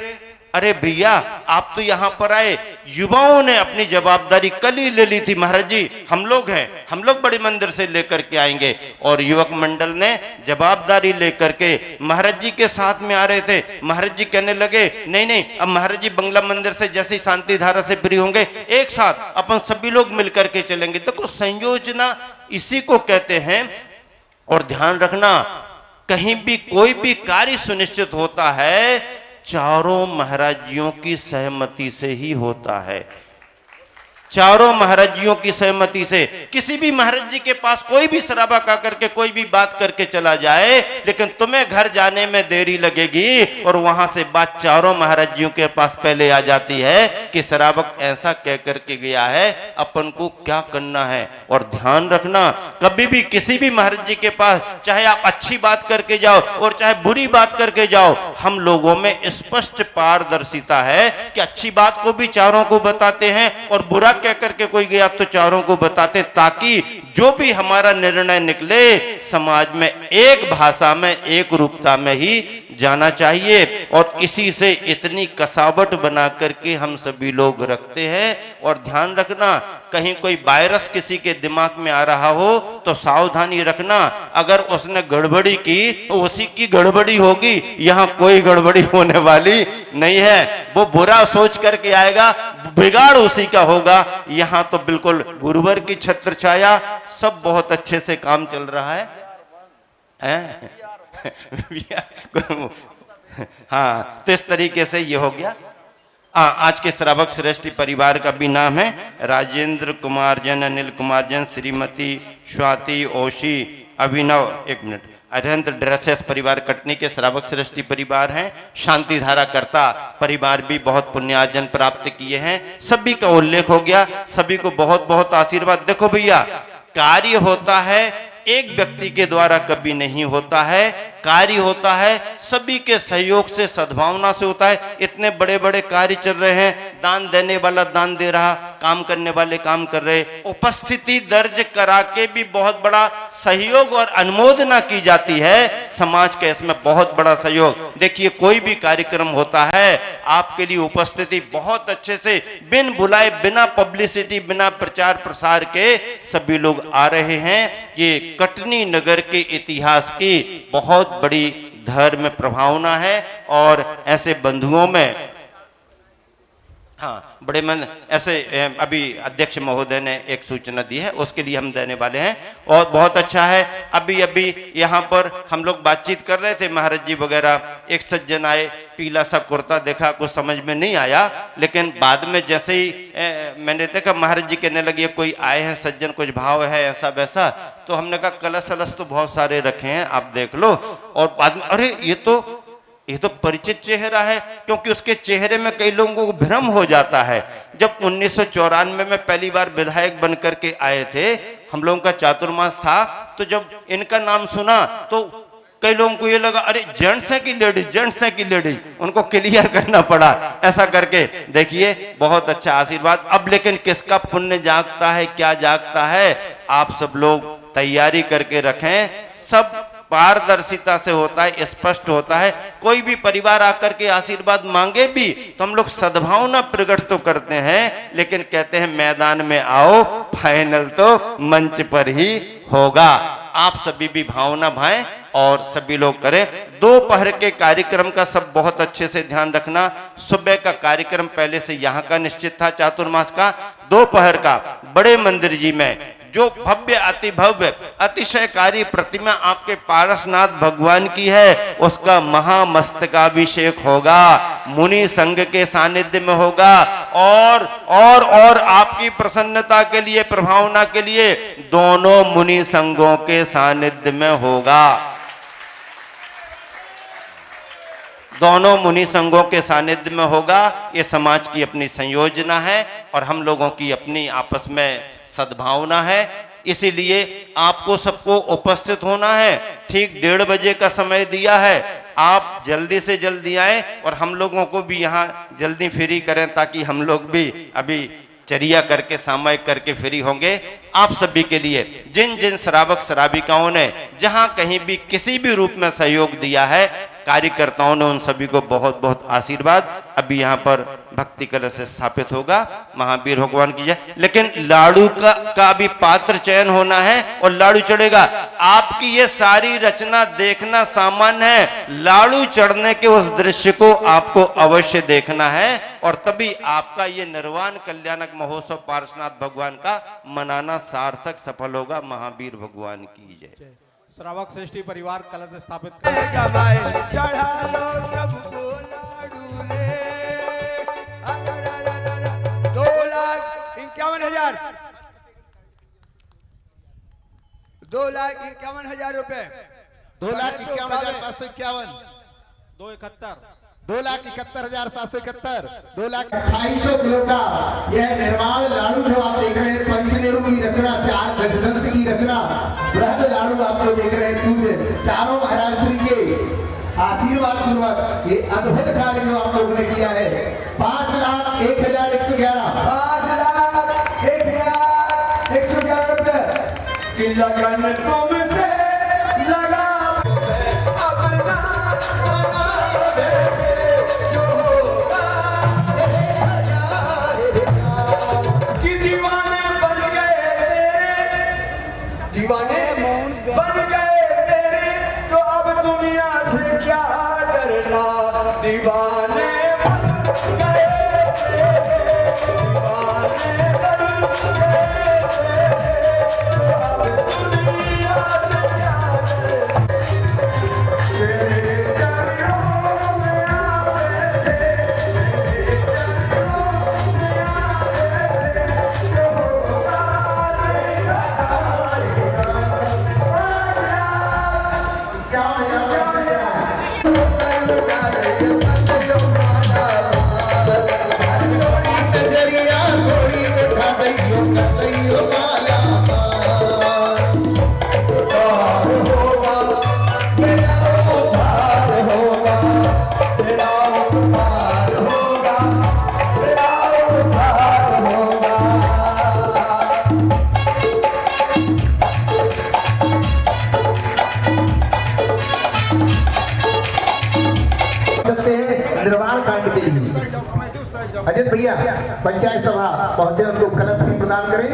अरे भैया आप तो यहाँ पर आए, युवाओं ने अपनी जवाबदारी कल ही ले ली थी, महाराज जी हम लोग हैं, हम लोग बड़े मंदिर से लेकर के आएंगे। और युवक मंडल ने जवाबदारी लेकर के महाराज जी के साथ में आ रहे थे। महाराज जी कहने लगे नहीं नहीं, अब महाराज जी बंगला मंदिर से जैसे शांति धारा से फ्री होंगे एक साथ अपन सभी लोग मिलकर के चलेंगे। देखो संयोजना इसी को कहते हैं। और ध्यान रखना, कहीं भी कोई भी कार्य सुनिश्चित होता है चारों महाराजियों की सहमति से ही होता है, चारों महाराजियों की सहमति से। किसी भी महाराज जी के पास कोई भी शराबा का करके कोई भी बात करके चला जाए, लेकिन तुम्हें घर जाने में देरी लगेगी और वहां से बात चारों महाराजियों के पास पहले आ जाती है कि शराबक ऐसा कह करके गया है, अपन को क्या करना है। और ध्यान रखना, कभी भी किसी भी महाराज जी के पास चाहे आप अच्छी बात करके जाओ और चाहे बुरी बात करके जाओ, हम लोगों में स्पष्ट पारदर्शिता है कि अच्छी बात को भी चारों को बताते हैं और बुरा कह करके कोई गया तो चारों को बताते, ताकि जो भी हमारा निर्णय निकले समाज में एक भाषा में एक रूपता में ही जाना चाहिए। और इसी से इतनी कसावट बना करके हम सभी लोग रखते हैं। और ध्यान रखना, कहीं कोई वायरस किसी के दिमाग में आ रहा हो तो सावधानी रखना। अगर उसने गड़बड़ी की तो उसी की गड़बड़ी होगी, यहाँ कोई गड़बड़ी होने वाली नहीं है। वो बुरा सोच करके आएगा, बिगाड़ उसी का होगा। यहाँ तो बिल्कुल गुरुवर की छत्र छाया, सब बहुत अच्छे से काम चल रहा है। हाँ, तो इस तरीके से ये हो गया। आज के श्रावक श्रेष्ठी परिवार का भी नाम है राजेंद्र कुमार जैन, अनिल कुमार जैन, श्रीमती स्वाति ओशी, अभिनव, एक मिनट, अरिहंत ड्रेसेस परिवार कटनी के श्रावक श्रेष्ठी परिवार हैं। शांति धारा करता परिवार भी बहुत पुण्यार्जन प्राप्त किए हैं। सभी का उल्लेख हो गया, सभी को बहुत बहुत आशीर्वाद। देखो भैया, कार्य होता है एक व्यक्ति के द्वारा कभी नहीं होता है, कार्य होता है सभी के सहयोग से, सद्भावना से होता है। इतने बड़े बड़े कार्य चल रहे हैं, दान देने वाला दान दे रहा, काम करने वाले काम कर रहे, उपस्थिति दर्ज करा के भी बहुत बड़ा सहयोग और अनुमोदना की जाती है। समाज का इसमें बहुत बड़ा सहयोग। देखिए, कोई भी कार्यक्रम होता है, आपके लिए उपस्थिति बहुत अच्छे से, बिन बुलाए, बिना पब्लिसिटी, बिना प्रचार प्रसार के सभी लोग आ रहे हैं। ये कटनी नगर के इतिहास की बहुत बड़ी धर्म प्रभावना है। और ऐसे बंधुओं में, हाँ, बड़े मन ऐसे अभी अध्यक्ष महोदय ने एक सूचना दी है, उसके लिए हम देने वाले हैं। और बहुत अच्छा है, अभी यहाँ पर हम लोग बातचीत कर रहे थे, महाराज जी वगैरह, एक सज्जन आए, पीला सा कुर्ता देखा, कुछ समझ में नहीं आया, लेकिन बाद में जैसे ही मैंने देखा, महाराज जी कहने लगे कोई आए हैं सज्जन, कुछ भाव है ऐसा वैसा, तो हमने कहा कलश वलश तो बहुत सारे रखे हैं, आप देख लो। और बाद में अरे ये तो परिचित चेहरा है, क्योंकि उसके चेहरे में कई लोगों को भ्रम हो जाता है। जब 1994 में पहली बार विधायक बन करके आए थे, हम लोगों का चातुर्मास था, तो जब इनका नाम सुना तो कई लोगों को ये लगा अरे जेंट्स है कि लेडीज, जेंट्स है कि लेडीज, उनको क्लियर करना पड़ा। ऐसा करके देखिए, बहुत अच्छा आशीर्वाद। अब लेकिन किसका पुण्य जागता है, क्या जागता है, आप सब लोग तैयारी करके रखें। सब पारदर्शिता से होता है, स्पष्ट होता है। कोई भी परिवार आकर के आशीर्वाद मांगे भी तो हम लोग सद्भावना प्रकट तो करते हैं, लेकिन कहते हैं मैदान में आओ, फाइनल तो मंच पर ही होगा। आप सभी भी भावना भाएं और सभी लोग करें। दोपहर के कार्यक्रम का सब बहुत अच्छे से ध्यान रखना। सुबह का कार्यक्रम पहले से यहाँ का निश्चित था, चातुर्मास का। दोपहर का बड़े मंदिर जी में जो भव्य अति भव्य अतिशयकारी प्रतिमा आपके पारसनाथ भगवान की है, उसका महामस्तकाभिषेक होगा, मुनि संघ के सानिध्य में होगा। और आपकी प्रसन्नता के लिए, प्रभावना के लिए दोनों मुनि संघों के सानिध्य में होगा। दोनों मुनि संघों के सानिध्य में होगा। ये समाज की अपनी संयोजना है और हम लोगों की अपनी आपस में सद्भावना है। इसीलिए आपको सबको उपस्थित होना है। ठीक 1:30 बजे का समय दिया है, आप जल्दी से जल्दी आए और हम लोगों को भी यहाँ जल्दी फ्री करें, ताकि हम लोग भी अभी चर्या करके, सामायिक करके फ्री होंगे। आप सभी के लिए जिन जिन श्रावक श्राविकाओं ने जहाँ कहीं भी किसी भी रूप में सहयोग दिया है, कार्यकर्ताओं ने, उन सभी को बहुत बहुत आशीर्वाद। अभी यहाँ पर भक्ति कलश स्थापित होगा, महावीर भगवान की जय। लेकिन लाड़ू का भी पात्र चयन होना है और लाड़ू चढ़ेगा। आपकी ये सारी रचना देखना सामान्य है, लाड़ू चढ़ने के उस दृश्य को आपको अवश्य देखना है, और तभी आपका ये निर्वाण कल्याणक महोत्सव पार्श्वनाथ भगवान का मनाना सार्थक सफल होगा। महावीर भगवान की जय। श्रावक श्रेष्ठी परिवार कलश स्थापित चढ़ा लो सबको लाडू ले। 2,51,000 2,51,000 रुपए। 2,51,551, 2,71,771, 2,28,000 किलो का यह निर्माण लाडू जो आप देख रहे हैं, पंचनिर्व की रचना, 4 गजदंत की रचना, बृहद लाडू आप जो देख रहे हैं, पूज्य चारों महाराज श्री के आशीर्वाद पूर्वक ये अद्भुत कार्य जो आप लोगों ने किया है। 5,01,111, 5,01,111 रुपए। लगन तुमसे लगा कि दीवाने दीवाने बन गए थे, दीवाने बन गए थे, अब दुनिया से क्या करे। तेरे चरणों में आए थे, तेरे चरणों में आए थे, जो होगा तेरा नजरिया थोड़ी उठा दैयो कर दैयो माला होगा मेरा उपहार होगा, तेरा उपहार होगा, तेरा उपहार होगा। चलते हैं निर्वाण कांड के लिए। अजित भैया पंचायत सभा पहुंचे, उनको कलश भी प्रदान करें।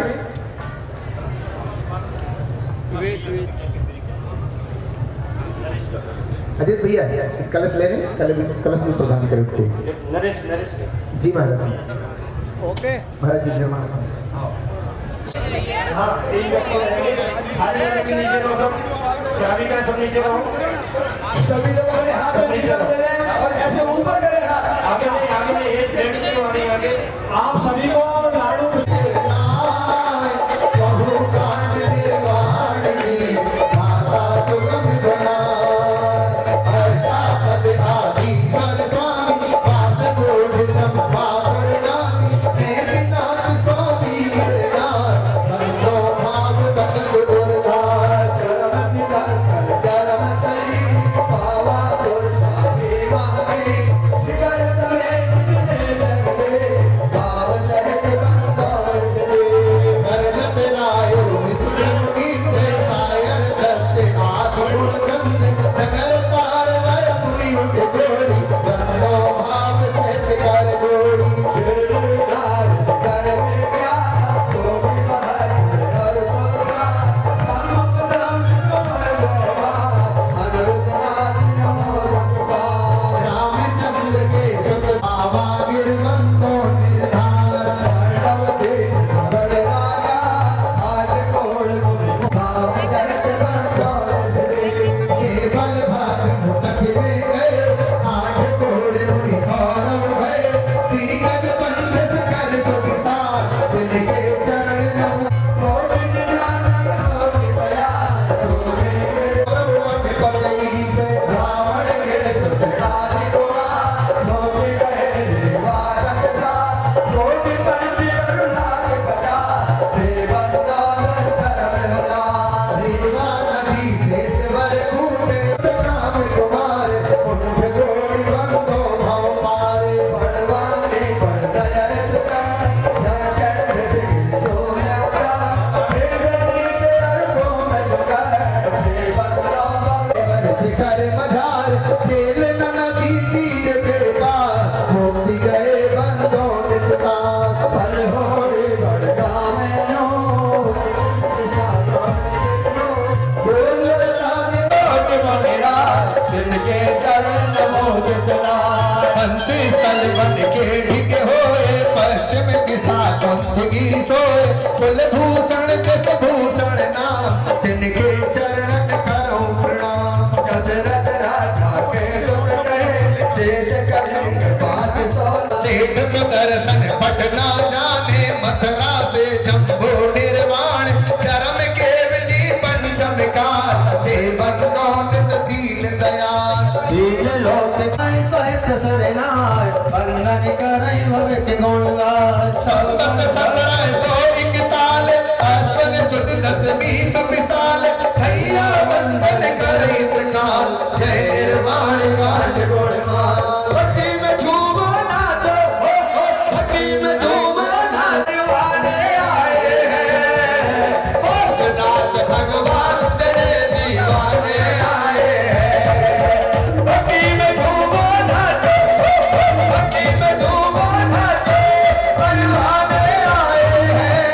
अजित भैया कलश ले लें, कलश भी प्रदान करें उनको। नरेश जी महाराज। ओके महाराज जी निर्माण हाँ 3 व्यक्ति रहेंगे, खाली के नीचे रहो, सब चाबी का सब नीचे रहो। सभी लोगों ने हाथ नीचे कर ले और ऐसे ऊपर करें हाथ। आगे नहीं एक प्लेट की वाली आगे। आप सभी को लाडू गिरी सोए कुल भूषण जस भूषण नाम तिनके चरणन करो प्रणाम। दशरथ राजा के दुख कहे तेज करेंगे बात सो। सेठ सुदर्शन पटना जाने मथुरा से जम्बो निर्वाण चरम केवली पंचम काल देवंदो नित दीन दयाल। दीन लोक पाई सहित सरनाय वंदन करई भगत गुण गाय। संबत 1741 अश्वन सुद 10वीं सुविशाल भैया वंदन करई त्रिकाल जय निर्वाण कांड गुणगान। भक्ति में झूम नाचो हो भक्ति में झूम नाचो वाले आए हैं। भोलेनाथ भगवान तेरे दीवाने आए हैं। भक्ति में झूम नाचो भक्ति में झूम नाचो परवाने आए हैं।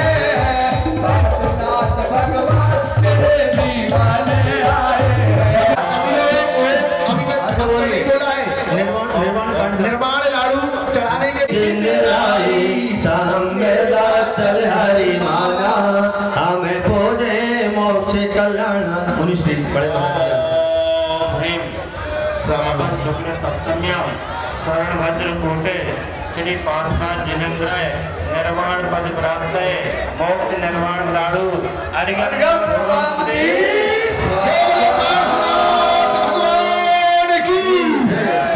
भोलेनाथ भगवान तेरे दीवाने आए हैं। अभी मैं बोला है निर्माण लाड़ू चढ़ाने के चल हरि माला हमें पूजे मोक्ष कल्याण मुनि स्टेज बड़े श्रावण शुक्ल सप्तम्याम शरण भद्र कोटे श्री पार्श्वनाथ जिनेन्द्र निर्वाण पद प्राप्त है मोक्ष निर्वाण लाड़ू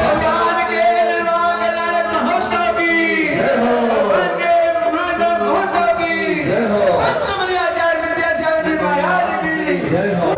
भगवान के निर्वाण लड़क होशो की भगवान के ब्रह्मांड होशो की सप्तमनि आचार्य विद्यासागर जी महाराज की जय हो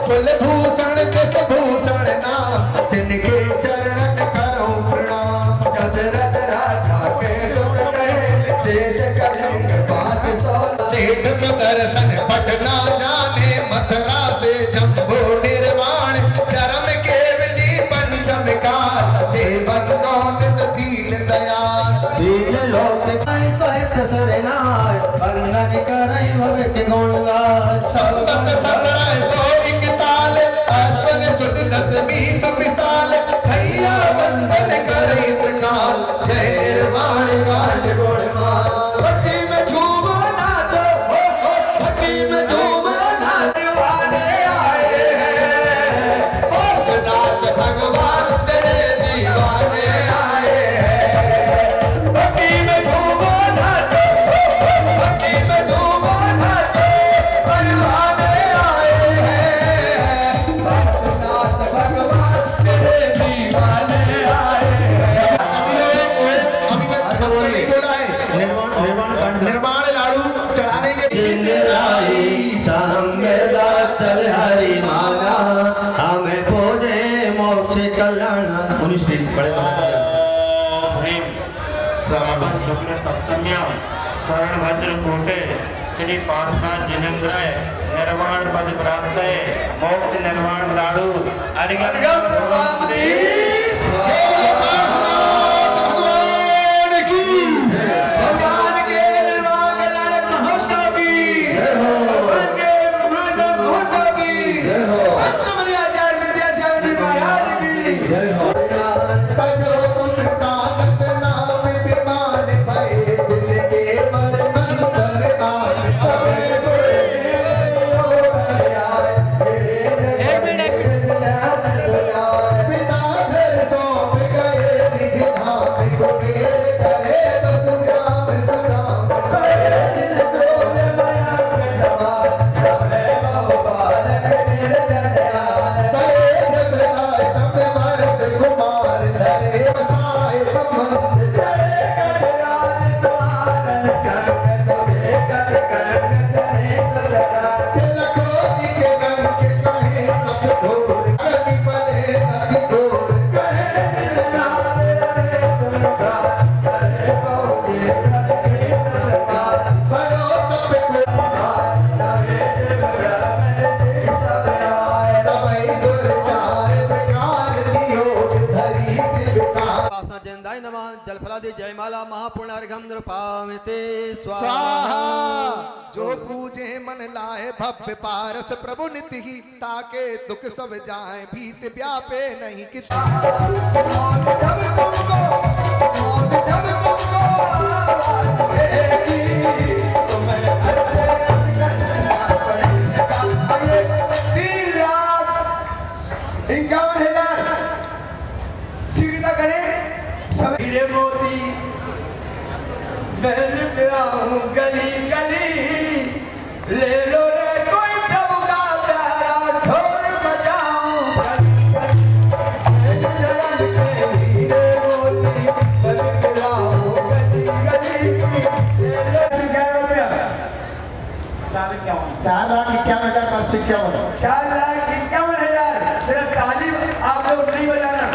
कुलभूषण जस भूषण नाम तिनके चरणन करो प्रणाम दशरथ राजा के दुख कहे तेज कलिंग बात सो सेठ सुदर्शन पटना जाने मथुरा से जम्बो निर्वाण चरम केवली पंचम काल ते बंदो नित दीन दयाल दीन लोक पाई सहित सरनाय वंदन करई भगत गुण गाय संबत 1741 अश्वन सुद 10 विशाल भैया वंदन करई त्रिकाल जय निर्वाण काट गोड़ माल भक्ति में झूम नाचो हो भक्ति में झूम नाचो वाले आए हैं भोलेनाथ भगवान तेरे दीवाने आए हैं भक्ति में झूम नाचो भक्ति में झूम नाचो परवाने आए हैं भोलेनाथ भगवान तेरे दीवाने आए हैं अभी मैं नहीं बोला है निर्माण लाड़ू चढ़ाने के चल हरि माला हमें पूजे मोक्ष कल्याण मुनि स्टेज बड़े श्रावण शुक्ल सप्तम्यां शरणभद्र कोटे श्री पार्श्वनाथ जिनेन्द्र निर्वाण पद प्राप्त है मोक्ष निर्वाण दाड़ू अरिगम स्वामी भगवान के निर्वाण के लाले महोत्सव की भगवान के महादेव महोत्सव की संतमणि आचार्य विद्यासागर जी महाराज की जलफलादि जयमाला महापुण्यार्घ्यम नृपामिते स्वाहा। जो पूजे मन लाए भव्य पारस प्रभु निति ही ताके दुख सब जाए भीत व्यापे नहीं किसी गली गली ले लो रे कोई प्रभु का प्यारा ढोल बजाऊं आप लोग नहीं बजाना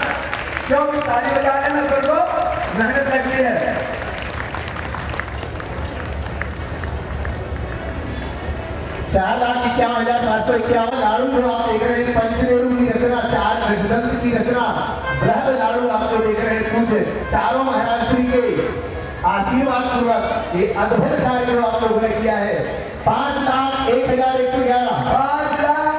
क्योंकि ताली बजाने में फिर मेहनत लगती है। 4,51,551 लाड़ू जो आप देख रहे हैं पंचरेणु की रचना 4 गजदंत की रचना बृहद लाड़ू आप जो देख रहे हैं पूज्य चारों महाराज श्री के आशीर्वाद पूर्वक ये अद्भुत कार्य जो आप लोगों ने किया है 5,01,111 5 लाख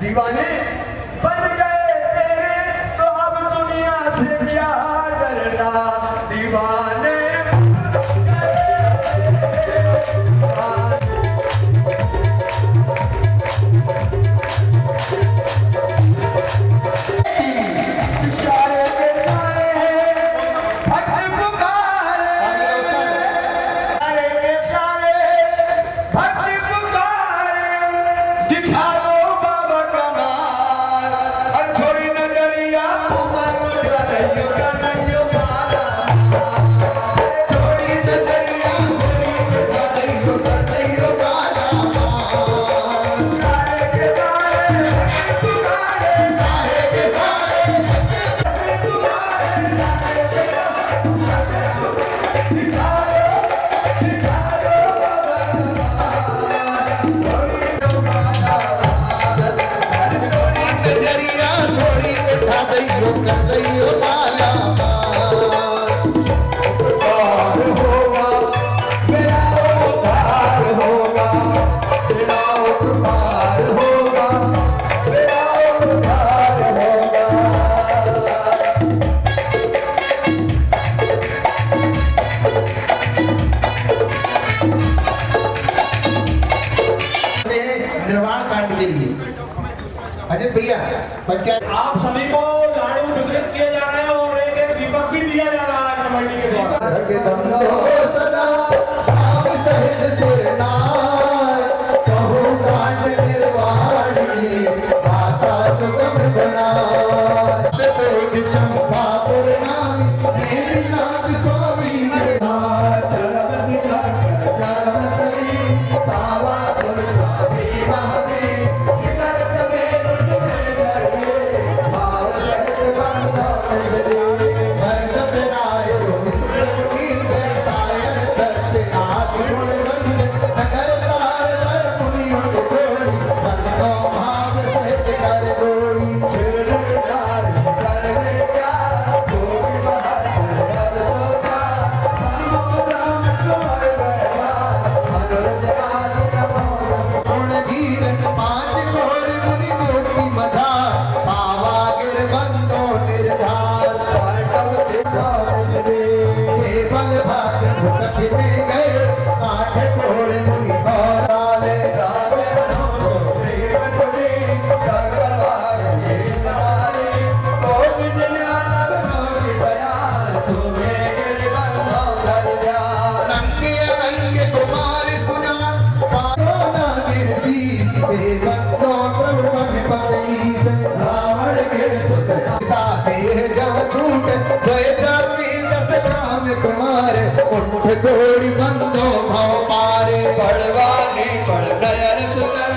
दीवाने बन गए तेरे तो अब दुनिया से क्या डरना दीवाने इशारे के सारे भक्त पुकारे इशारे के सारे भक्त पुकारे दिखा दो बाबा कमाल और थोड़ी नजरिया ऊपर उठा दो कन्हैया माला थोड़ी नजरिया उठा दो कन्हैया माला सारे के सारे पुकारे सारे के सारे पुकारे दिखा दो नजरिया थोड़ी उठा दइयो कर दइयो माला निर्वाण कांड के लिए अजित भैया पंचायत आप सभी को लाड़ू वितरित किए द्वय जाति दस नाम तुम्हारे उठ गोड़ी बंदो भाव पारे बड़वानी बड़ नयर सुतर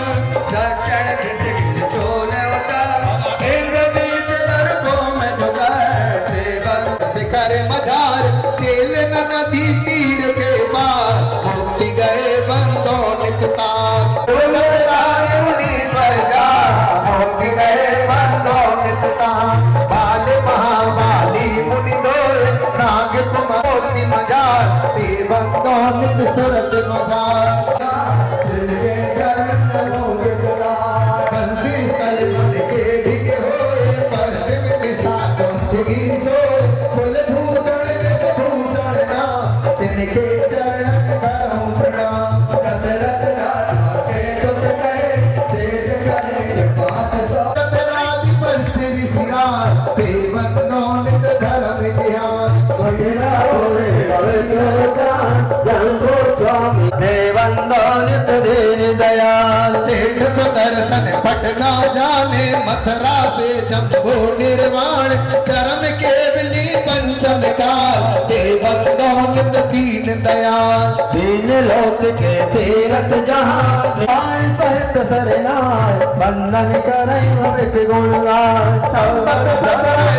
दक्षिण दिश गिर चोले उतर इंद्रजीत तरफों में झुकर सेवन शिखर मजार चेल नदी तीर के पार मुक्ति गए बंदो नित तार मुक्ति गए बंदो नित तार बाल महाबाली मुनि दोल नाग कुमारी मजार बंदो नित सुरत मजार जिनके चरण होंगे दुलार बंसी स्थल मन के ढिगे होए पश्चिम दिशा पहुंचगी सो कुल भूषण भूषण नाम तिनके चरण करूं प्रणाम दशरथ राजा के दुख कहे तेज करे पाँच सौ सतराधिपति श्री सियार पे बंदो नित धर्म ध्यान कोयला होए जंगो स्वामी देवंदो नित दीन दयाल सेठ सुदर्शन पटना जाने मथुरा से जम्बो निर्वाण चरम केवली पंचम काल देवंदो नित दीन दयाल दीन लोक के तीरथ जहाँ सहित सरनाय बंदन करें मृत गुण गाय संबत सतर